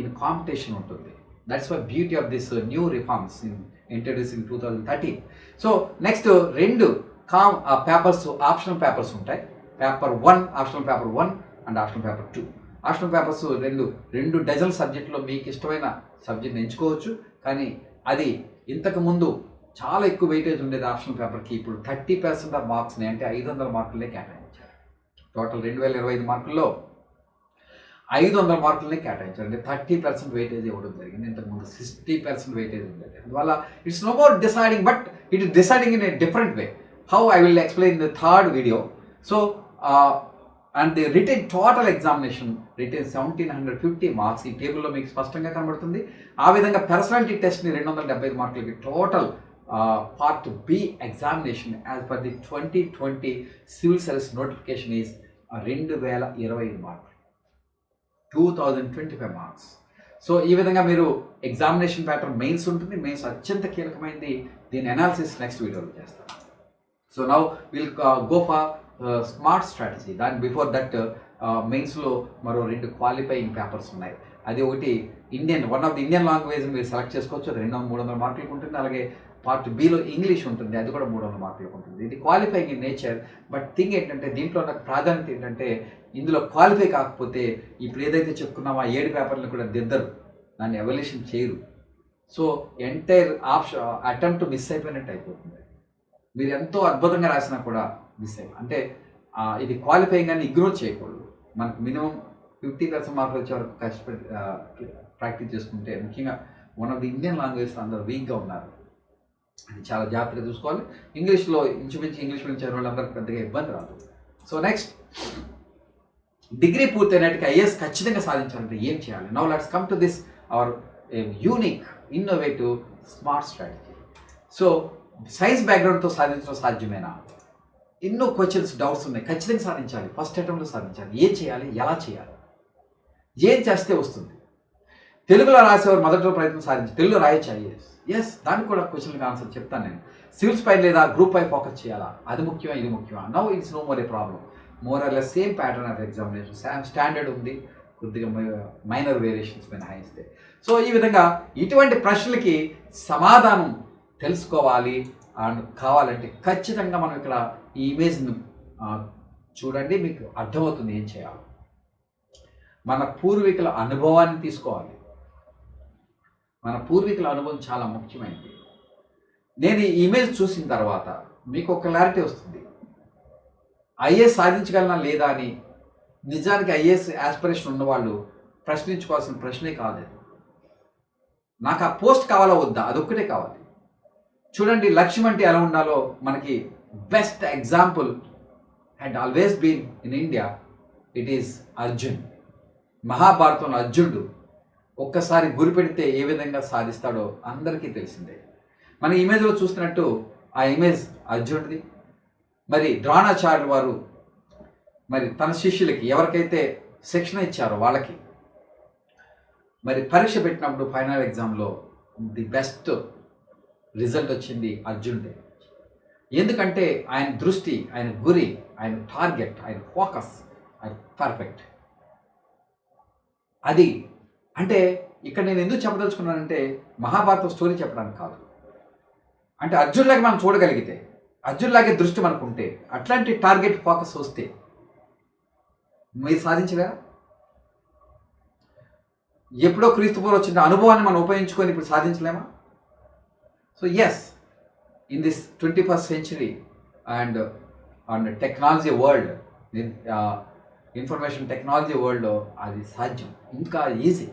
ఇన్ కాంపిటీషన్ ఉంటుంది. That's why beauty of this new reforms introduce in 2013. So next 2 papers optional papers ఉంటాయి. Paper 1 optional paper 1 and optional paper 2. Optional papers 2 dozen సబ్జెక్టులో మీకు ఇష్టమైన సబ్జెక్ట్ని ఎంచుకోవచ్చు. కానీ అది ఇంతకుముందు చాలా ఎక్కువ వెయిటేజ్ ఉండేది ఆప్షనల్ పేపర్కి. ఇప్పుడు 30% ఆఫ్ మార్క్స్ని, అంటే 500 మార్కులనే కేటాయించారు. టోటల్ 2025 మార్కుల్లో 500 మార్కులనే కేటాయించారు. అంటే 30% వెయిటేజ్ ఇవ్వడం జరిగింది. ఇంతకుముందు 60% వెయిటేజ్ ఉండేది. అందువల్ల it's no more deciding, but it is deciding in a different way. How I will explain the third video. So and the written total examination written 1750 marks. ఈ టేబుల్లో మీకు స్పష్టంగా కనబడుతుంది. ఆ విధంగా పర్సనాలిటీ టెస్ట్ని 275 మార్కులకి total part B examination as per the 2020 civil service notification is 2025 మార్కులు, 2025 మార్క్స్. సో ఈ విధంగా మీరు ఎగ్జామినేషన్ ప్యాటర్న్ మెయిన్స్ ఉంటుంది. మెయిన్స్ అత్యంత కీలకమైనది. దీని అనాలిసిస్ నెక్స్ట్ వీడియోలో చేస్తాను. So now will go for smart strategy. దాని బిఫోర్ దట్ మెయిన్స్లో మరో 2 క్వాలిఫైయింగ్ పేపర్స్ ఉన్నాయి. అది ఒకటి one of the Indian language మీరు సెలెక్ట్ చేసుకోవచ్చు. అది 300 మార్కులకు ఉంటుంది. అలాగే పార్ట్ బిలో ఇంగ్లీష్ ఉంటుంది, అది కూడా 300 మార్కులకు ఉంటుంది. ఇది qualifying in nature. But thing ఏంటంటే దీంట్లో నాకు ప్రాధాన్యత ఏంటంటే ఇందులో క్వాలిఫై కాకపోతే ఇప్పుడు ఏదైతే చెప్పుకున్నామో ఆ 7 పేపర్లను కూడా దిద్దరు, దాన్ని ఎవల్యూషన్ చేయరు. సో ఎంటైర్ అటెంప్ట్ మిస్ అయిపోయినట్టు అయిపోతుంది. మీరు ఎంతో అద్భుతంగా రాసినా కూడా మిస్ అయిపోయి, అంటే ఇది క్వాలిఫైయింగ్ అని ఇగ్నోర్ చేయకూడదు. మనకు మినిమం 50% మార్కులు వచ్చే వరకు కష్టపడి ప్రాక్టీస్ చేసుకుంటే, ముఖ్యంగా one of the Indian language అందరూ వీక్గా ఉన్నారు, అది చాలా జాగ్రత్తగా చూసుకోవాలి. ఇంగ్లీష్లో ఇంచుమించు ఇంగ్లీష్ మీడియం చదివే వాళ్ళందరికీ పెద్దగా ఇబ్బంది రాదు. సో నెక్స్ట్, డిగ్రీ పూర్తయినట్టుగా ఐఏఎస్ ఖచ్చితంగా సాధించాలంటే ఏం చేయాలి? Now let's come to this our unique innovative smart strategy. So science బ్యాక్గ్రౌండ్తో సాధించడం సాధ్యమేనా? ఎన్నో క్వశ్చన్స్, డౌట్స్ ఉన్నాయి. ఖచ్చితంగా సాధించాలి, ఫస్ట్ అటెంప్ట్లో సాధించాలి. ఏం చేయాలి, ఎలా చేయాలి, ఏం చేస్తే వస్తుంది? తెలుగులో రాసేవారు మొదటి ప్రయత్నం సాధించి తెలుగులో రాయొచ్చు ఐఏఎస్. ఎస్, దానికి కూడా క్వశ్చన్కి ఆన్సర్ చెప్తాను నేను. సివిల్స్ పై లేదా గ్రూప్ పై ఫోకస్ చేయాలా, అది ముఖ్యమా, ఇది ముఖ్యమా? Now it's no more a problem. More or less same pattern of examination, standard ఉంది, కొద్దిగా మైనర్ వేరియేషన్స్ మినహాయిస్తే. సో ఈ విధంగా ఇటువంటి ప్రశ్నలకి సమాధానం తెలుసుకోవాలి అండ్ కావాలంటే ఖచ్చితంగా మనం ఇక్కడ ఈ ఇమేజ్ను చూడండి, మీకు అర్థమవుతుంది ఏం చేయాలి. మన పూర్వీకుల అనుభవాన్ని తీసుకోవాలి. మన పూర్వీకుల అనుభవం చాలా ముఖ్యమైనది. నేను ఈ ఇమేజ్ చూసిన తర్వాత మీకు ఒక క్లారిటీ వస్తుంది. ఐఏఎస్ సాధించగలనా లేదా అని నిజానికి ఐఏఎస్ యాస్పిరేషన్ ఉన్నవాళ్ళు ప్రశ్నించుకోవాల్సిన ప్రశ్నే కాదు. నాకు ఆ పోస్ట్ కావాలా వద్దా, అదొక్కటే కావాలి. చూడండి, లక్ష్యం అంటే ఎలా ఉండాలో మనకి best example had always been in India. It is Arjun. మహాభారతంలో అర్జునుడు ఒక్కసారి గురి పెడితే ఏ విధంగా సాధిస్తాడో అందరికీ తెలిసిందే. మన ఇమేజ్లో చూస్తున్నట్టు ఆ ఇమేజ్ అర్జునుడిది. మరి ద్రోణాచార్యులు వారు మరి తన శిష్యులకి ఎవరికైతే శిక్షణ ఇచ్చారో వాళ్ళకి మరి పరీక్ష పెట్టినప్పుడు ఫైనల్ ఎగ్జామ్లో ది బెస్ట్ రిజల్ట్ వచ్చింది అర్జునుడే. ఎందుకంటే ఆయన దృష్టి, ఆయన గురి, ఆయన టార్గెట్, ఆయన ఫోకస్ ఆయన పర్ఫెక్ట్. అది అంటే ఇక్కడ నేను ఎందుకు చెప్పదలుచుకున్నానంటే మహాభారతం స్టోరీ చెప్పడానికి కాదు. అంటే అర్జున్లాగా మనం చూడగలిగితే, అర్జున్లాగే దృష్టి మనకు ఉంటే, అట్లాంటి టార్గెట్ ఫోకస్ వస్తే మీరు సాధించలేరా? ఎప్పుడో క్రీస్తుపూర్వం వచ్చిన అనుభవాన్ని మనం ఉపయోగించుకొని ఇప్పుడు సాధించలేమా? So yes, in this 21st century and technology world, information technology వరల్డ్లో అది సాధ్యం, ఇంకా ఈజీ.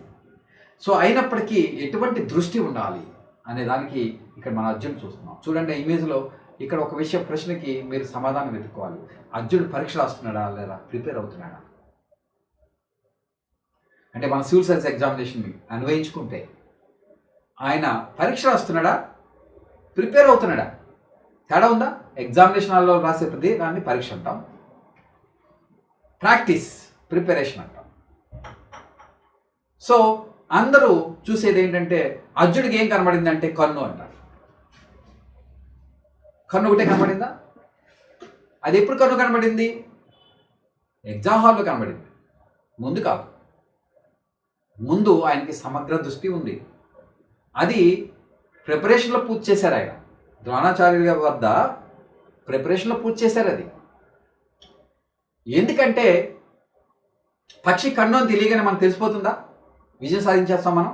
సో అయినప్పటికీ ఎటువంటి దృష్టి ఉండాలి అనే దానికి ఇక్కడ మన అర్జున్ చూస్తున్నాం. చూడండి ఇమేజ్లో ఇక్కడ ఒక ప్రశ్నకి మీరు సమాధానం వెతుక్కోవాలి. అర్జున్ పరీక్ష రాస్తున్నాడా లేదా ప్రిపేర్ అవుతున్నాడా? అంటే మన సివిల్ సర్వీస్ ఎగ్జామినేషన్ అన్వయించుకుంటే ఆయన పరీక్ష రాస్తున్నాడా ప్రిపేర్ అవుతున్నాడా? తేడా ఉందా? ఎగ్జామినేషన్ హాల్లో రాసే ప్రతి దాన్ని పరీక్ష అంటాం, ప్రాక్టీస్ ప్రిపరేషన్ అంటాం. సో అందరూ చూసేది ఏంటంటే అర్జునుడికి ఏం కనబడిందంటే కన్ను అంటారు. కన్ను ఒకటే కనబడిందా? అది ఎప్పుడు కన్ను కనబడింది? ఎగ్జామ్ హాల్లో కనబడింది, ముందు కాదు. ముందు ఆయనకి సమగ్ర దృష్టి ఉంది. అది ప్రిపరేషన్లో పూర్తి చేశారు. ఆయన ద్రోణాచార్యుల వద్ద ప్రిపరేషన్లో పూర్తి చేశారు. అది ఎందుకంటే పక్షి కన్ను అని తెలియగానే మనకు తెలిసిపోతుందా విజయం సాధించేస్తాం మనం?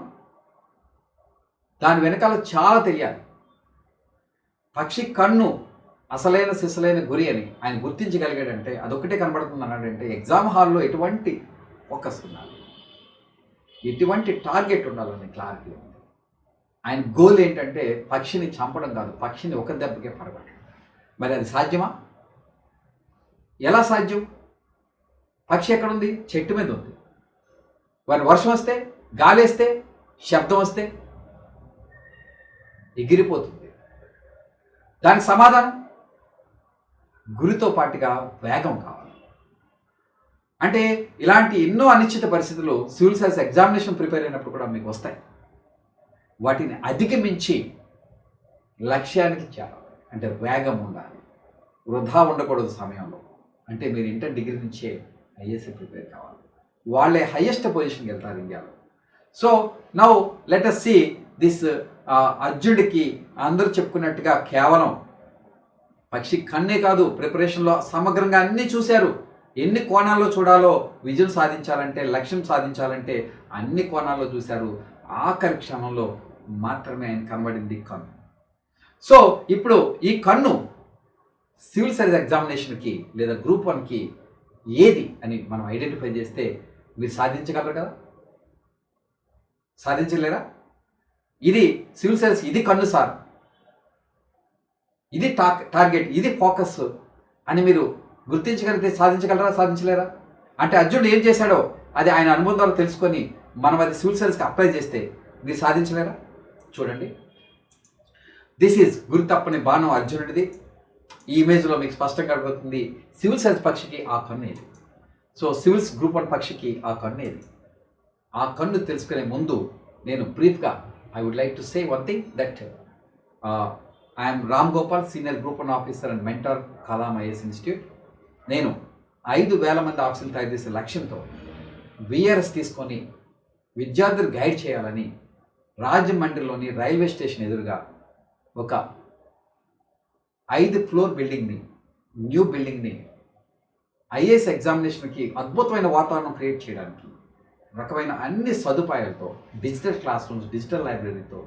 దాని వెనకాల చాలా తెలియాలి. పక్షి కన్ను అసలైన సిసలైన గురి అని ఆయన గుర్తించగలిగాడంటే అదొక్కటే కనబడుతుంది అన్నాడంటే ఎగ్జామ్ హాల్లో ఎటువంటి ఫోకస్ ఉండాలి, ఎటువంటి టార్గెట్ ఉండాలని క్లారిటీ ఉంది. ఆయన గోల్ ఏంటంటే పక్షిని చంపడం కాదు, పక్షిని ఒక దెబ్బకే పడగొట్టడం. మరి అది సాధ్యమా? ఎలా సాధ్యం? పక్షి ఎక్కడుంది? చెట్టు మీద ఉంది. వారి వర్షం వస్తే, గాలి వేస్తే, శబ్దం వస్తే ఎగిరిపోతుంది. దానికి సమాధానం గురితో పాటుగా వేగం కావాలి. అంటే ఇలాంటి ఎన్నో అనిశ్చిత పరిస్థితులు సివిల్ సర్వీస్ ఎగ్జామినేషన్ ప్రిపేర్ అయినప్పుడు కూడా మీకు వస్తాయి. వాటిని అధిగమించి లక్ష్యానికి చేరాలి. అంటే వేగం ఉండాలి, వృధా ఉండకూడదు సమయంలో. అంటే మీరు ఇంటర్ డిగ్రీ నుంచే ఐఏఎస్ ప్రిపేర్ కావాలి. వాళ్ళే హైయెస్ట్ పొజిషన్కి వెళ్తారు ఇండియాలో. So now let us see this అర్జునుడికి అందరూ చెప్పుకున్నట్టుగా కేవలం పక్షి కన్నే కాదు, ప్రిపరేషన్లో సమగ్రంగా అన్నీ చూశారు. ఎన్ని కోణాల్లో చూడాలో విజయం సాధించాలంటే, లక్ష్యం సాధించాలంటే అన్ని కోణాల్లో చూశారు. ఆఖరి క్షణంలో మాత్రమే ఆయన కనబడింది కన్ను. సో ఇప్పుడు ఈ కన్ను సివిల్ సర్వీస్ ఎగ్జామినేషన్కి లేదా గ్రూప్ 1కి ఏది అని మనం ఐడెంటిఫై చేస్తే మీరు సాధించగలరు కదా? సాధించలేరా? ఇది సివిల్ సర్వీస్, ఇది కన్ను సార్, ఇది టార్గెట్, ఇది ఫోకస్ అని మీరు గుర్తించగలిగితే సాధించగలరా? సాధించలేరా? అంటే అర్జునుడు ఏం చేశాడో అది ఆయన అనుభవం ద్వారా తెలుసుకొని మనం అది సివిల్ సర్వీస్కి అప్లై చేస్తే మీరు సాధించలేరా? చూడండి, దిస్ ఈజ్ గురి తప్పని బాణం అర్జునుడిది. ఈ ఇమేజ్లో మీకు స్పష్టంగా కనబడుతుంది సివిల్ సర్వీస్ పక్షికి ఆ కన్ను ఏది. సో సివిల్స్ గ్రూప్ 1 పక్షికి ఆ కన్ను ఏది? ఆ కన్ను తెలుసుకునే ముందు నేను బ్రీఫ్గా I would like to say one thing that I'm Ram Gopal, senior group 1 officer and mentor, Kalam IAS institute. నేను 5,000 మంది ఆఫీసులు తయారు చేసే లక్ష్యంతో విఆర్ఎస్ తీసుకొని విద్యార్థులు గైడ్ చేయాలని రాజమండ్రిలోని రైల్వే స్టేషన్ ఎదురుగా ఒక 5 ఫ్లోర్ బిల్డింగ్ని, న్యూ బిల్డింగ్ని ఐఏఎస్ ఎగ్జామినేషన్కి అద్భుతమైన వాతావరణం క్రియేట్ చేయడానికి రకమైన అన్ని సదుపాయాలతో, డిజిటల్ క్లాస్ రూమ్స్, డిజిటల్ లైబ్రరీతో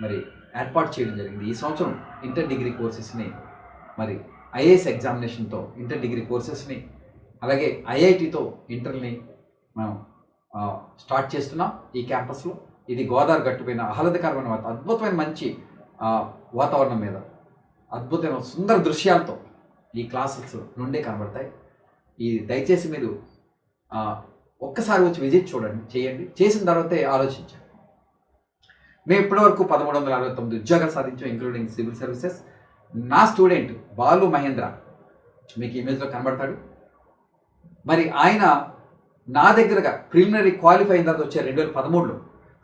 మరి ఏర్పాటు చేయడం జరిగింది. ఈ సంవత్సరం ఇంటర్ డిగ్రీ కోర్సెస్ని మరి ఐఏఎస్ ఎగ్జామినేషన్తో ఇంటర్ డిగ్రీ కోర్సెస్ని అలాగే ఐఐటితో ఇంటర్ని మనం స్టార్ట్ చేస్తున్నాం ఈ క్యాంపస్లో. ఇది గోదావరి గట్టుపైన ఆహ్లాదకరమైన అద్భుతమైన మంచి వాతావరణం మీద అద్భుతమైన సుందర దృశ్యాలతో ఈ క్లాసెస్ నుండే కనబడతాయి. ఈ దయచేసి మీరు ఒక్కసారి వచ్చి విజిట్ చేయండి. చేసిన తర్వాతే ఆలోచించండి. మేము ఇప్పటివరకు 1,369 ఉద్యోగాలు సాధించాం, ఇంక్లూడింగ్ సివిల్ సర్వీసెస్. నా స్టూడెంట్ బాలు మహేంద్ర మీకు ఇమేజ్లో కనబడతాడు. మరి ఆయన నా దగ్గరగా ప్రిలిమినరీ క్వాలిఫై అయిన తర్వాత వచ్చారు 2013లో.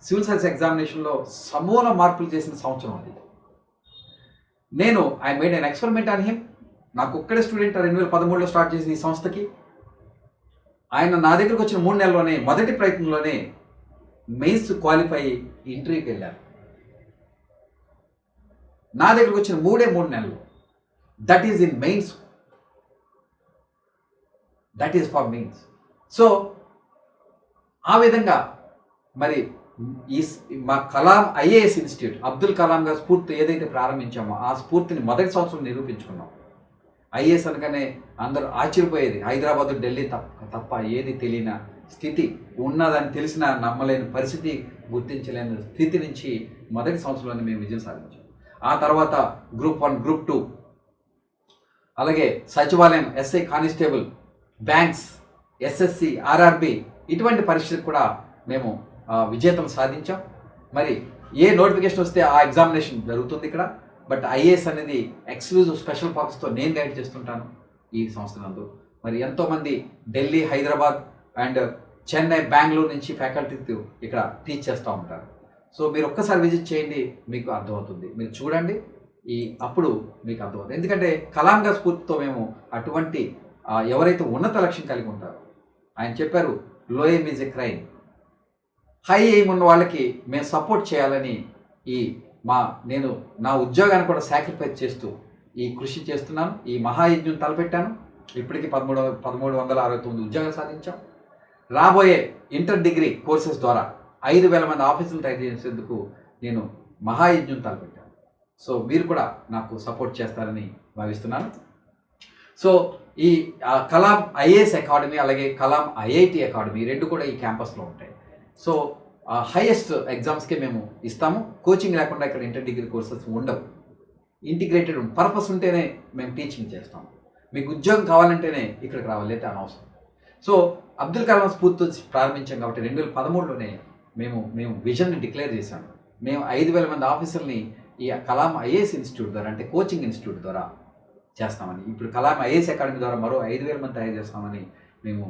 సివిల్ సర్వీస్ ఎగ్జామినేషన్లో సమూల మార్పులు చేసిన సంవత్సరం అది. నేను I made an experiment on him. నాకు ఒక్కడే స్టూడెంట్ 2013లో స్టార్ట్ చేసిన ఈ సంస్థకి. ఆయన నా దగ్గరకు వచ్చిన 3 నెలల్లోనే మొదటి ప్రయత్నంలోనే మెయిన్స్ క్వాలిఫై ఇంటర్వ్యూకి వెళ్ళారు. నా దగ్గరకు వచ్చిన 3 నెలలు. That is in mains, that is for mains. So ఆ విధంగా మరి ఈ మా కలాం ఐఏఎస్ ఇన్స్టిట్యూట్, అబ్దుల్ కలాం గారి స్ఫూర్తి ఏదైతే ప్రారంభించామో ఆ స్ఫూర్తిని మొదటి సంవత్సరం నిరూపించుకున్నాం. ఐఏఎస్ అనగానే అందరూ ఆశ్చర్యపోయేది, హైదరాబాద్ ఢిల్లీ తప్ప ఏది తెలియని స్థితి ఉన్నదని తెలిసిన నమ్మలేని పరిస్థితి, గుర్తించలేని స్థితి నుంచి మొదటి సంవత్సరంలోనే మేము విజయం సాధించాం. ఆ తర్వాత గ్రూప్ 1, గ్రూప్ 2, అలాగే సచివాలయం, SI constable, banks, SSC, RRB ఇటువంటి పరీక్షలకు కూడా మేము విజేతలు సాధించాం. మరి ఏ నోటిఫికేషన్ వస్తే ఆ ఎగ్జామినేషన్ జరుగుతుంది ఇక్కడ. బట్ ఐఏఎస్ అనేది ఎక్స్క్లూజివ్ స్పెషల్ ఫోకస్తో నేను గైడ్ చేస్తుంటాను ఈ సంస్థ నందు. మరి ఎంతోమంది ఢిల్లీ, హైదరాబాద్ అండ్ చెన్నై, బెంగళూరు నుంచి ఫ్యాకల్టీ ఇక్కడ టీచ్ చేస్తూ ఉంటారు. సో మీరు ఒక్కసారి విజిట్ చేయండి, మీకు అర్థమవుతుంది. మీరు చూడండి, అప్పుడు మీకు అర్థమవుతుంది. ఎందుకంటే కలాం గారి స్ఫూర్తితో మేము అటువంటి ఎవరైతే ఉన్నత లక్ష్యం కలిగి ఉంటారో, ఆయన చెప్పారు లో aim is a crime, high aim ఉన్న వాళ్ళకి మేము సపోర్ట్ చేయాలని నేను నా ఉద్యోగాన్ని కూడా సాక్రిఫైస్ చేస్తూ ఈ కృషి చేస్తున్నాను. ఈ మహాయజ్ఞం తలపెట్టాను. ఇప్పటికీ 1369 ఉద్యోగాలు సాధించాం. రాబోయే ఇంటర్ డిగ్రీ కోర్సెస్ ద్వారా 5000 మంది ఆఫీసులు తయారు చేసేందుకు నేను మహాయజ్ఞం తలపెట్టాను. సో మీరు కూడా నాకు సపోర్ట్ చేస్తారని భావిస్తున్నాను. సో ఈ కలాం ఐఏఎస్ అకాడమీ అలాగే కలాం ఐఐటి అకాడమీ రెండు కూడా ఈ క్యాంపస్లో ఉంటాయి. సో హైయెస్ట్ ఎగ్జామ్స్కే మేము ఇస్తాము. కోచింగ్ లేకుండా ఇక్కడ ఇంటర్ డిగ్రీ కోర్సెస్ ఉండవు. ఇంటిగ్రేటెడ్ పర్పస్ ఉంటేనే మేము టీచింగ్ చేస్తాము. మీకు ఉద్యోగం కావాలంటేనే ఇక్కడికి రావాలి, అయితే అనవసరం. సో అబ్దుల్ కలాం స్ఫూర్తి ప్రారంభించాం కాబట్టి 2013లోనే మేము విజన్ని డిక్లేర్ చేశాము. మేము 5000 మంది ఆఫీసర్ని ఈ కలాం ఐఏఎస్ ఇన్స్టిట్యూట్ ద్వారా, అంటే కోచింగ్ ఇన్స్టిట్యూట్ ద్వారా చేస్తామని, ఇప్పుడు కలాం ఐఏఎస్ అకాడమీ ద్వారా మరో 5000 మంది తయారు చేస్తామని మేము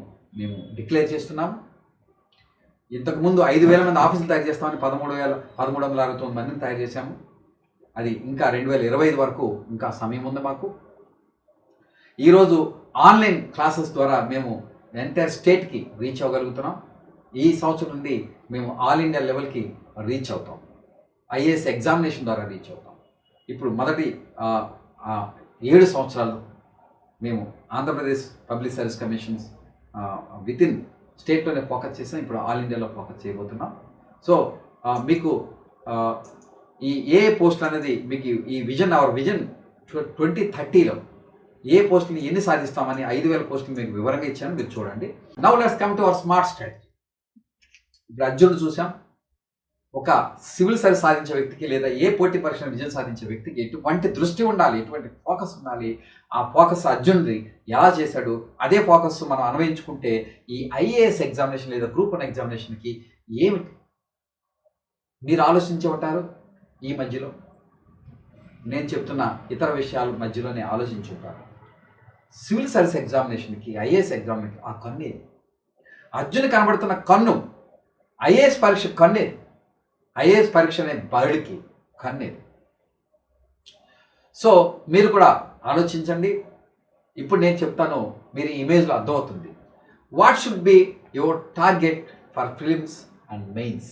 డిక్లేర్ చేస్తున్నాము. ఇంతకుముందు 5000 మంది ఆఫీసులు తయారు చేస్తామని 1369 మందిని తయారు చేశాము. అది ఇంకా 2025 వరకు ఇంకా సమయం ఉంది మాకు. ఈరోజు ఆన్లైన్ క్లాసెస్ ద్వారా మేము ఎంటైర్ స్టేట్కి రీచ్ అవ్వగలుగుతున్నాం. ఈ సంవత్సరం నుండి మేము ఆల్ ఇండియా లెవెల్కి రీచ్ అవుతాం. ఐఏఎస్ ఎగ్జామినేషన్ ద్వారా రీచ్ అవుతాం. ఇప్పుడు మొదటి 7 సంవత్సరాలు మేము Andhra Pradesh public service commissions within స్టేట్లోనే focus చేసాం. ఇప్పుడు ఆల్ ఇండియాలో ఫోకస్ చేయబోతున్నాం. సో మీకు ఏ పోస్టులు అనేది మీకు ఈ అవర్ విజన్ 2030లో ఏ పోస్టుని ఎన్ని సాధిస్తామని 5000 పోస్టులు మీకు వివరంగా ఇచ్చాను, మీరు చూడండి. Now let's come to our smart strategy. ఇప్పుడు అర్జునుడు చూసాం. ఒక సివిల్ సర్వీస్ సాధించే వ్యక్తికి లేదా ఏ పోటీ పరీక్ష విజయం సాధించే వ్యక్తికి ఎటువంటి దృష్టి ఉండాలి, ఎటువంటి ఫోకస్ ఉండాలి, ఆ ఫోకస్ అర్జునుడి ఎలా చేశాడు, అదే ఫోకస్ మనం అన్వయించుకుంటే ఈ ఐఏఎస్ ఎగ్జామినేషన్ లేదా గ్రూప్ 1 ఎగ్జామినేషన్కి ఏమిటి మీరు ఆలోచించే ఉంటారు. ఈ మధ్యలో నేను చెప్తున్న ఇతర విషయాల మధ్యలోనే ఆలోచించి ఉంటారు. సివిల్ సర్వీస్ ఎగ్జామినేషన్కి, ఐఏఎస్ ఎగ్జామినేషన్కి ఆ కన్నే, అర్జున్ కనబడుతున్న కన్ను ఐఏఎస్ పరీక్ష కన్నే, ఐఏఎస్ పరీక్ష అనే బర్డ్కి కన్నేది. సో మీరు కూడా ఆలోచించండి. ఇప్పుడు నేను చెప్తాను, మీరు ఈ ఇమేజ్లో అర్థమవుతుంది. What should be your target for prelims and mains.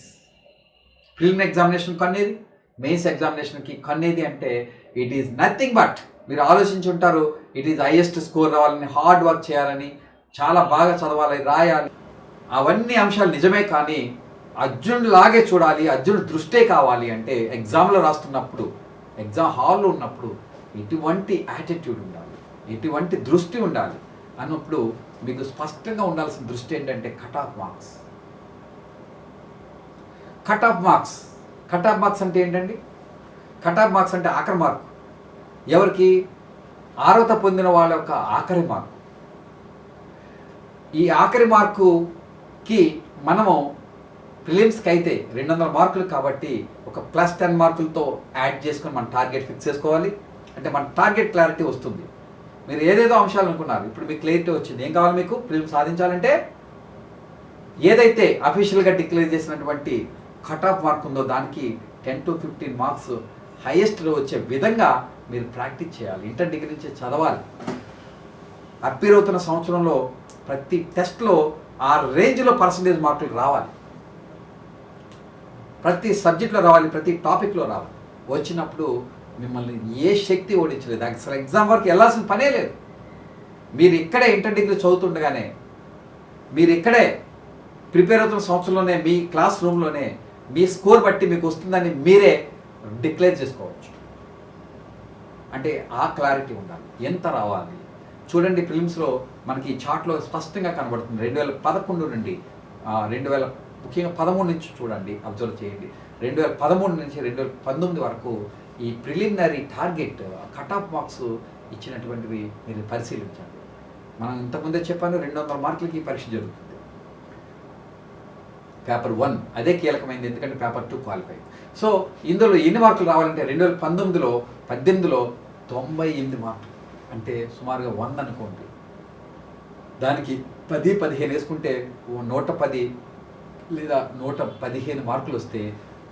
Prelim examination కన్నేది, మెయిన్స్ ఎగ్జామినేషన్కి కన్నేది అంటే ఇట్ ఈజ్ నథింగ్ బట్, మీరు ఆలోచించి ఉంటారు, ఇట్ ఈజ్ హైయెస్ట్ స్కోర్ రావాలని, హార్డ్ వర్క్ చేయాలని, చాలా బాగా చదవాలి, రాయాలి, అవన్నీ అంశాలు నిజమే. కానీ అర్జునుడు లాగే చూడాలి, అర్జునుడు దృష్టే కావాలి అంటే ఎగ్జామ్లో రాస్తున్నప్పుడు, ఎగ్జామ్ హాల్లో ఉన్నప్పుడు ఎటువంటి యాటిట్యూడ్ ఉండాలి, ఎటువంటి దృష్టి ఉండాలి అన్నప్పుడు మీకు స్పష్టంగా ఉండాల్సిన దృష్టి ఏంటంటే cut off marks. Cut off marks, cut off marks అంటే ఏంటండి? కట్ ఆఫ్ మార్క్స్ అంటే ఆఖరి మార్కు. ఎవరికి? అర్హత పొందిన వాళ్ళ యొక్క ఆఖరి మార్కు. ఈ ఆఖరి మార్కుకి మనము ప్రిలిమ్స్కి అయితే 200 మార్కులు కాబట్టి ఒక +10 మార్కులతో యాడ్ చేసుకొని మన టార్గెట్ ఫిక్స్ చేసుకోవాలి. అంటే మన టార్గెట్ క్లారిటీ వస్తుంది. మీరు ఏదేదో అంశాలు అనుకున్నారు, ఇప్పుడు మీకు క్లారిటీ వచ్చింది. ఏం కావాలి మీకు ప్రిలిమ్స్ సాధించాలంటే? ఏదైతే అఫీషియల్గా డిక్లేర్ చేసినటువంటి కట్ ఆఫ్ మార్క్ ఉందో దానికి 10 to 15 మార్క్స్ హైయెస్ట్లో వచ్చే విధంగా మీరు ప్రాక్టీస్ చేయాలి. ఇంటర్ డిగ్రీ నుంచి చదవాలి. అప్పీర్ అవుతున్న సంవత్సరంలో ప్రతి టెస్ట్లో ఆ రేంజ్లో పర్సంటేజ్ మార్కులు రావాలి. ప్రతి సబ్జెక్ట్లో రావాలి, ప్రతి టాపిక్లో రావాలి. వచ్చినప్పుడు మిమ్మల్ని ఏ శక్తి ఓడించలేదు. అసలు ఎగ్జామ్ వరకు వెళ్ళాల్సిన పనే లేదు. మీరు ఇక్కడే ఇంటర్ డిగ్రీ చదువుతుండగానే, మీరు ఇక్కడే ప్రిపేర్ అవుతున్న సంవత్సరంలోనే మీ క్లాస్ రూమ్లోనే మీ స్కోర్ బట్టి మీకు వస్తుందని మీరే డిక్లేర్ చేసుకోవచ్చు. అంటే ఆ క్లారిటీ ఉండాలి. ఎంత రావాలి చూడండి. ఫిలిమ్స్లో మనకి ఈ చార్ట్లో స్పష్టంగా కనబడుతుంది. 2011 నుండి 2000 ముఖ్యంగా 13 నుంచి చూడండి, అబ్జర్వ్ చేయండి. 2013 నుంచి 2019 వరకు ఈ preliminary target cut off marks ఇచ్చినటువంటివి మీరు పరిశీలించండి. మనం ఇంతకుముందే చెప్పాను, 200 మార్కులకి పరీక్ష జరుగుతుంది. పేపర్ 1 అదే కీలకమైంది, ఎందుకంటే పేపర్ 2 క్వాలిఫై. సో ఇందులో ఎన్ని మార్కులు రావాలంటే 2018లో 98 మార్కులు, అంటే సుమారుగా 100 అనుకోండి. దానికి 10-15 వేసుకుంటే 110 లేదా 115 మార్కులు వస్తే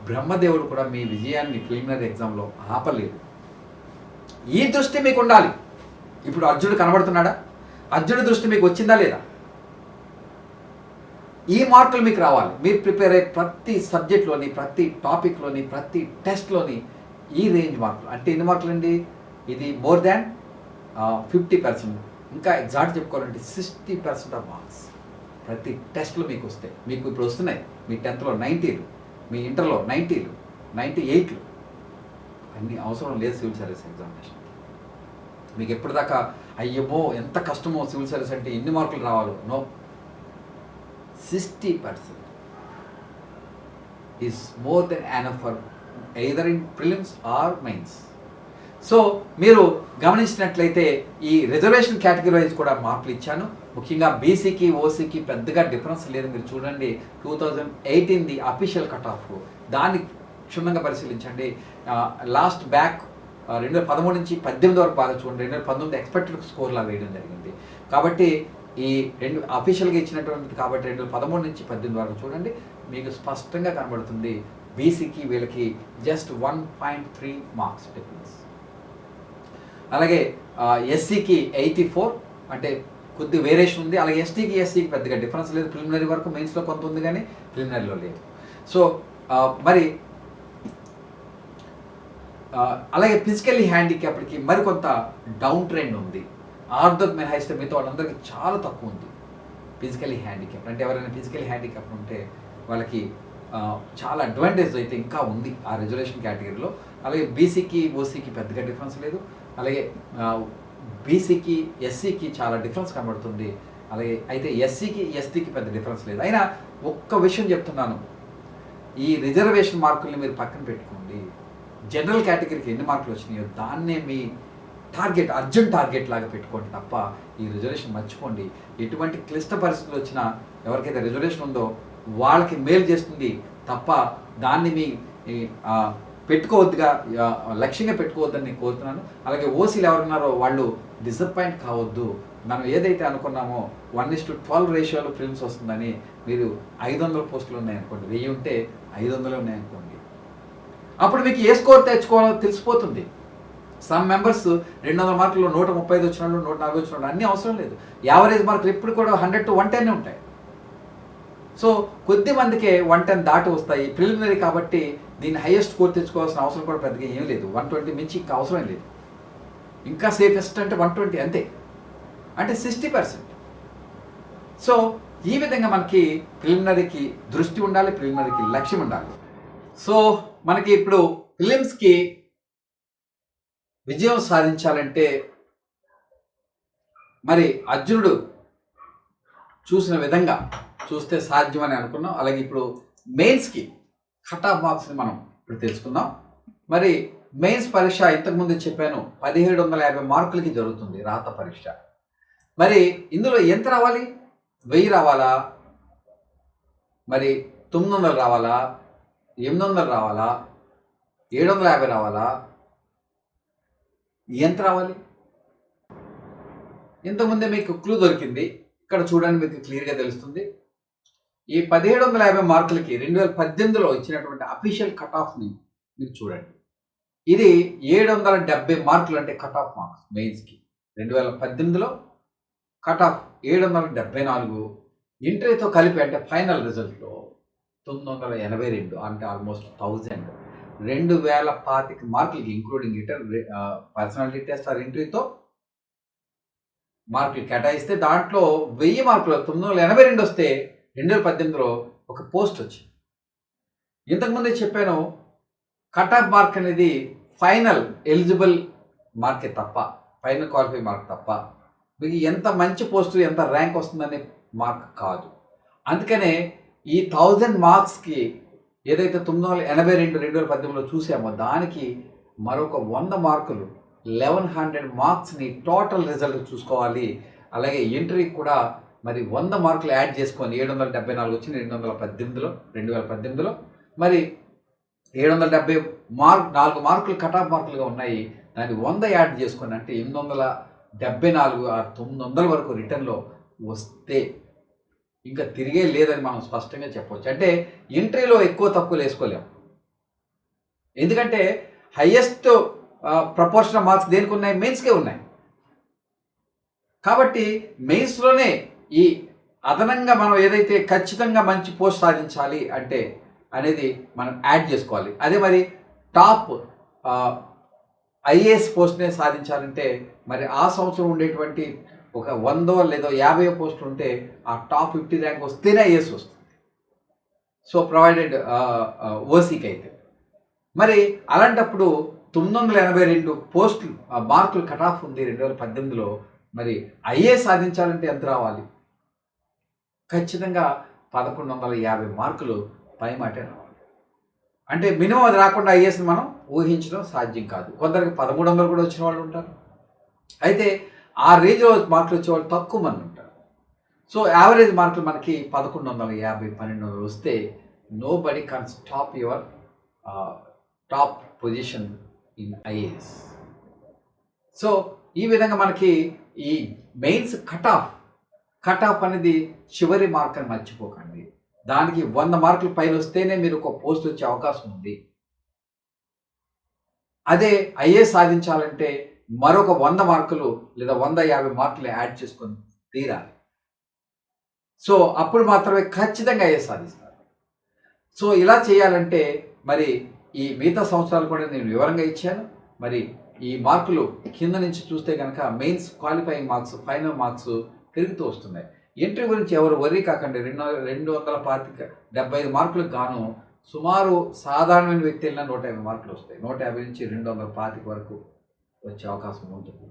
బ్రహ్మదేవుడు కూడా మీ విజయాన్ని ప్రిలిమినరీ ఎగ్జామ్లో ఆపలేదు. ఈ దృష్టి మీకు ఉండాలి. ఇప్పుడు అర్జునుడు కనబడుతున్నాడా? అర్జునుడి దృష్టి మీకు వచ్చిందా లేదా? ఈ మార్కులు మీకు రావాలి. మీరు ప్రిపేర్ అయ్యే ప్రతి సబ్జెక్ట్లోని, ప్రతి టాపిక్లోని, ప్రతి టెస్ట్లోని ఈ రేంజ్ మార్కులు. అంటే ఎన్ని మార్కులు అండి? ఇది మోర్ దాన్ 50%. ఇంకా ఎగ్జాక్ట్ చెప్పుకోవాలంటే 60% ఆఫ్ మార్క్స్ ప్రతి టెస్ట్లో మీకు వస్తాయి. మీకు ఇప్పుడు వస్తున్నాయి. మీ 10th లో 90లు, మీ ఇంటర్లో 90లు, 98లు. అన్నీ అవసరం లేదు సివిల్ సర్వీస్ ఎగ్జామినేషన్. మీకు ఎప్పటిదాకా అయ్యమో ఎంత కష్టమో సివిల్ సర్వీస్ అంటే ఎన్ని మార్కులు రావాలో, no. 60% is more than enough for either in prelims or mains. So మీరు గమనించినట్లయితే ఈ రిజర్వేషన్ కేటగిరీ వైజ్ కూడా మార్కులు ఇచ్చాను. ముఖ్యంగా బీసీకి, ఓసీకి పెద్దగా డిఫరెన్స్ లేదు. మీరు చూడండి 2018 అఫీషియల్ కట్ ఆఫ్, దాన్ని క్షుణ్ణంగా పరిశీలించండి. లాస్ట్ బ్యాక్ 2013 నుంచి 18 వరకు బాగా చూడండి. 2019 ఎక్స్పెక్టెడ్ స్కోర్లా వేయడం జరిగింది. కాబట్టి ఈ రెండు అఫీషియల్గా ఇచ్చినటువంటిది కాబట్టి 2013 నుంచి 18 వరకు చూడండి, మీకు స్పష్టంగా కనబడుతుంది. బీసీకి వీళ్ళకి జస్ట్ 1.3 మార్క్స్ డిఫరెన్స్. అలాగే ఎస్సీకి 84, అంటే కొద్ది వేరియేషన్ ఉంది. అలాగే ఎస్సీకి పెద్దగా డిఫరెన్స్ లేదు. ప్రిలిమినరీ వరకు, మెయిన్స్లో కొంత ఉంది కానీ ప్రిలిమినరీలో లేదు. సో మరి అలాగే ఫిజికల్లీ హ్యాండిక్యాప్డ్కి మరికొంత డౌన్ ట్రెండ్ ఉంది. ఆర్థర్ మినహాయిస్తే మిగతా వాళ్ళందరికీ చాలా తక్కువ ఉంది ఫిజికల్లీ హ్యాండిక్యాప్. అంటే ఎవరైనా ఫిజికల్లీ హ్యాండిక్యాప్ ఉంటే వాళ్ళకి చాలా అడ్వాంటేజ్ అయితే ఇంకా ఉంది ఆ రిజర్వేషన్ కేటగిరీలో. అలాగే బీసీకి, ఓసీకి పెద్దగా డిఫరెన్స్ లేదు. అలాగే బీసీకి, ఎస్సీకి చాలా డిఫరెన్స్ కనబడుతుంది. అలాగే అయితే ఎస్సీకి, ఎస్టీకి పెద్ద డిఫరెన్స్ లేదు. అయినా ఒక్క విషయం చెప్తున్నాను, ఈ రిజర్వేషన్ మార్కుల్ని మీరు పక్కన పెట్టుకోండి. జనరల్ కేటగిరీకి ఎన్ని మార్కులు వచ్చినాయో దాన్నే మీ టార్గెట్, అర్జెంట్ టార్గెట్ లాగా పెట్టుకోండి తప్ప ఈ రిజర్వేషన్ మర్చిపోండి. ఎటువంటి క్లిష్ట పరిస్థితులు వచ్చినా ఎవరికైతే రిజర్వేషన్ ఉందో వాళ్ళకి మేలు చేస్తుంది తప్ప దాన్ని మీ పెట్టుకోవద్దుగా, లక్ష్యంగా పెట్టుకోవద్దని నేను కోరుతున్నాను. అలాగే ఓసీలు ఎవరున్నారో వాళ్ళు డిసప్పాయింట్ కావద్దు. మనం ఏదైతే అనుకున్నామో 1:12 రేషియోలో ప్రిలిమ్స్ వస్తుందని, మీరు 500 పోస్టులు ఉన్నాయనుకోండి, 1000 ఉంటే 500 ఉన్నాయనుకోండి, అప్పుడు మీకు ఏ స్కోర్ తెచ్చుకోవాలో తెలిసిపోతుంది. సమ్ మెంబర్స్ 200 మార్కులు 135 వచ్చిన వాళ్ళు, 140 వచ్చిన వాళ్ళు, అన్నీ అవసరం లేదు. యావరేజ్ మార్కులు ఎప్పుడు కూడా 100 to 110 ఉంటాయి. సో కొద్ది మందికే 110 దాటి వస్తాయి. ప్రిలిమినరీ కాబట్టి దీన్ని హైయెస్ట్ స్కోర్ తెచ్చుకోవాల్సిన అవసరం కూడా పెద్దగా ఏం లేదు. 120 మించి ఇంకా అవసరం లేదు. ఇంకా సేఫెస్ట్ అంటే 120 అంతే, అంటే 60%. సో ఈ విధంగా మనకి ప్రిలిమినరీకి దృష్టి ఉండాలి, ప్రిలిమినరీకి లక్ష్యం ఉండాలి. సో మనకి ఇప్పుడు ప్రిలిమ్స్కి విజయం సాధించాలంటే మరి అర్జునుడు చూసిన విధంగా చూస్తే సాధ్యమని అనుకున్నాం. అలాగే ఇప్పుడు మెయిన్స్కి కట్ ఆఫ్ మార్క్స్ని మనం ఇప్పుడు తెలుసుకుందాం. మరి మెయిన్స్ పరీక్ష ఇంతకుముందు చెప్పాను 1750 మార్కులకి జరుగుతుంది రాత పరీక్ష. మరి ఇందులో ఎంత రావాలి? 1000 రావాలా? మరి 900 రావాలా? 800 రావాలా? 750 రావాలా? ఎంత రావాలి? ఇంతకుముందే మీకు క్లూ దొరికింది. ఇక్కడ చూడండి, మీకు క్లియర్గా తెలుస్తుంది. ఈ 1750 మార్కులకి 2018లో ఇచ్చినటువంటి అఫీషియల్ కట్ ఆఫ్ని మీరు చూడండి. ఇది 770 మార్కులు, అంటే కట్ ఆఫ్ మార్క్స్ మెయిన్స్కి. 2018లో కట్ ఆఫ్ 774, ఇంటర్తో కలిపి అంటే ఫైనల్ రిజల్ట్లో 982, అంటే ఆల్మోస్ట్ 1000. 2025 మార్కులకి ఇంక్లూడింగ్ పర్సనాలిటీ టెస్ట్ ఆర్ ఇంటర్వ్యూతో మార్కులు కేటాయిస్తే దాంట్లో 1000 మార్కులు 982 వస్తే 2018లో ఒక పోస్ట్ వచ్చింది. ఇంతకుముందే చెప్పాను, కట్ ఆఫ్ మార్క్ అనేది ఫైనల్ ఎలిజిబుల్ మార్కే తప్ప, ఫైనల్ క్వాలిఫై మార్క్ తప్ప మీకు ఎంత మంచి పోస్టు ఎంత ర్యాంక్ వస్తుందనే మార్క్ కాదు. అందుకనే ఈ 1000 మార్క్స్కి ఏదైతే 982 2018లో చూసామో దానికి మరొక 100 మార్కులు 1100 మార్క్స్ని టోటల్ రిజల్ట్ చూసుకోవాలి. అలాగే ఎంట్రీకి కూడా మరి 100 మార్కులు యాడ్ చేసుకొని 774 వచ్చింది 2018లో. మరి 774 మార్కులు కట్ ఆఫ్ మార్కులుగా ఉన్నాయి. దాన్ని 100 యాడ్ చేసుకొని అంటే 874 ఆ 900 వరకు రిటర్న్లో వస్తే ఇంకా తిరిగే లేదని మనం స్పష్టంగా చెప్పవచ్చు. అంటే ఎంట్రీలో ఎక్కువ తక్కువలు వేసుకోలేము. ఎందుకంటే హయ్యెస్ట్ ప్రపోర్షన్ మార్క్స్ దేనికి ఉన్నాయి? మెయిన్స్కే ఉన్నాయి. కాబట్టి మెయిన్స్లోనే ఈ అదనంగా మనం ఏదైతే ఖచ్చితంగా మంచి పోస్ట్ సాధించాలి అంటే అనేది మనం యాడ్ చేసుకోవాలి. అదే మరి టాప్ ఐఏఎస్ పోస్ట్నే సాధించాలంటే మరి ఆ సంవత్సరం ఉండేటువంటి ఒక 100 లేదా 50 పోస్ట్ ఉంటే ఆ టాప్ 50 ర్యాంక్ వస్తేనే ఐఏఎస్ వస్తుంది. సో ప్రొవైడెడ్ ఓసీకి అయితే మరి అలాంటప్పుడు 982 పోస్టులు మార్కులు కట్ ఆఫ్ ఉంది 2018లో. మరి ఐఏఎస్ సాధించాలంటే ఎంత రావాలి? ఖచ్చితంగా 1150 మార్కులు పై మాటే రావాలి. అంటే మినిమం అది రాకుండా ఐఏఎస్ని మనం ఊహించడం సాధ్యం కాదు. కొందరికి 1300 కూడా వచ్చిన వాళ్ళు ఉంటారు. అయితే ఆ రేంజ్లో మార్కులు వచ్చేవాళ్ళు తక్కువ మంది ఉంటారు. సో యావరేజ్ మార్కులు మనకి 1150 1200 వస్తే nobody can stop your top position in IAS. So ఈ విధంగా మనకి ఈ మెయిన్స్ కట్ ఆఫ్ అనేది చివరి మార్క్ అని మర్చిపోకండి. దానికి 100 మార్కులు పైన వస్తేనే మీరు ఒక పోస్ట్ వచ్చే అవకాశం ఉంది. అదే ఐఏఎస్ సాధించాలంటే మరొక 100 మార్కులు లేదా 150 మార్కులు యాడ్ చేసుకొని తీరాలి. సో అప్పుడు మాత్రమే ఖచ్చితంగా ఐఏఎస్ సాధిస్తారు. సో ఇలా చేయాలంటే మరి ఈ మిగతా సంవత్సరాలు కూడా నేను వివరంగా ఇచ్చాను. మరి ఈ మార్కులు కింద నుంచి చూస్తే కనుక mains qualifying marks, final marks పెరుగుతూ వస్తున్నాయి. ఎంట్రీ గురించి ఎవరు వర్రీ కాకండి. 275 మార్కులకు గాను సుమారు సాధారణమైన వ్యక్తి వెళ్ళిన 150 మార్కులు వస్తాయి. 150 నుంచి 225 వరకు వచ్చే అవకాశం ఉంటుంది.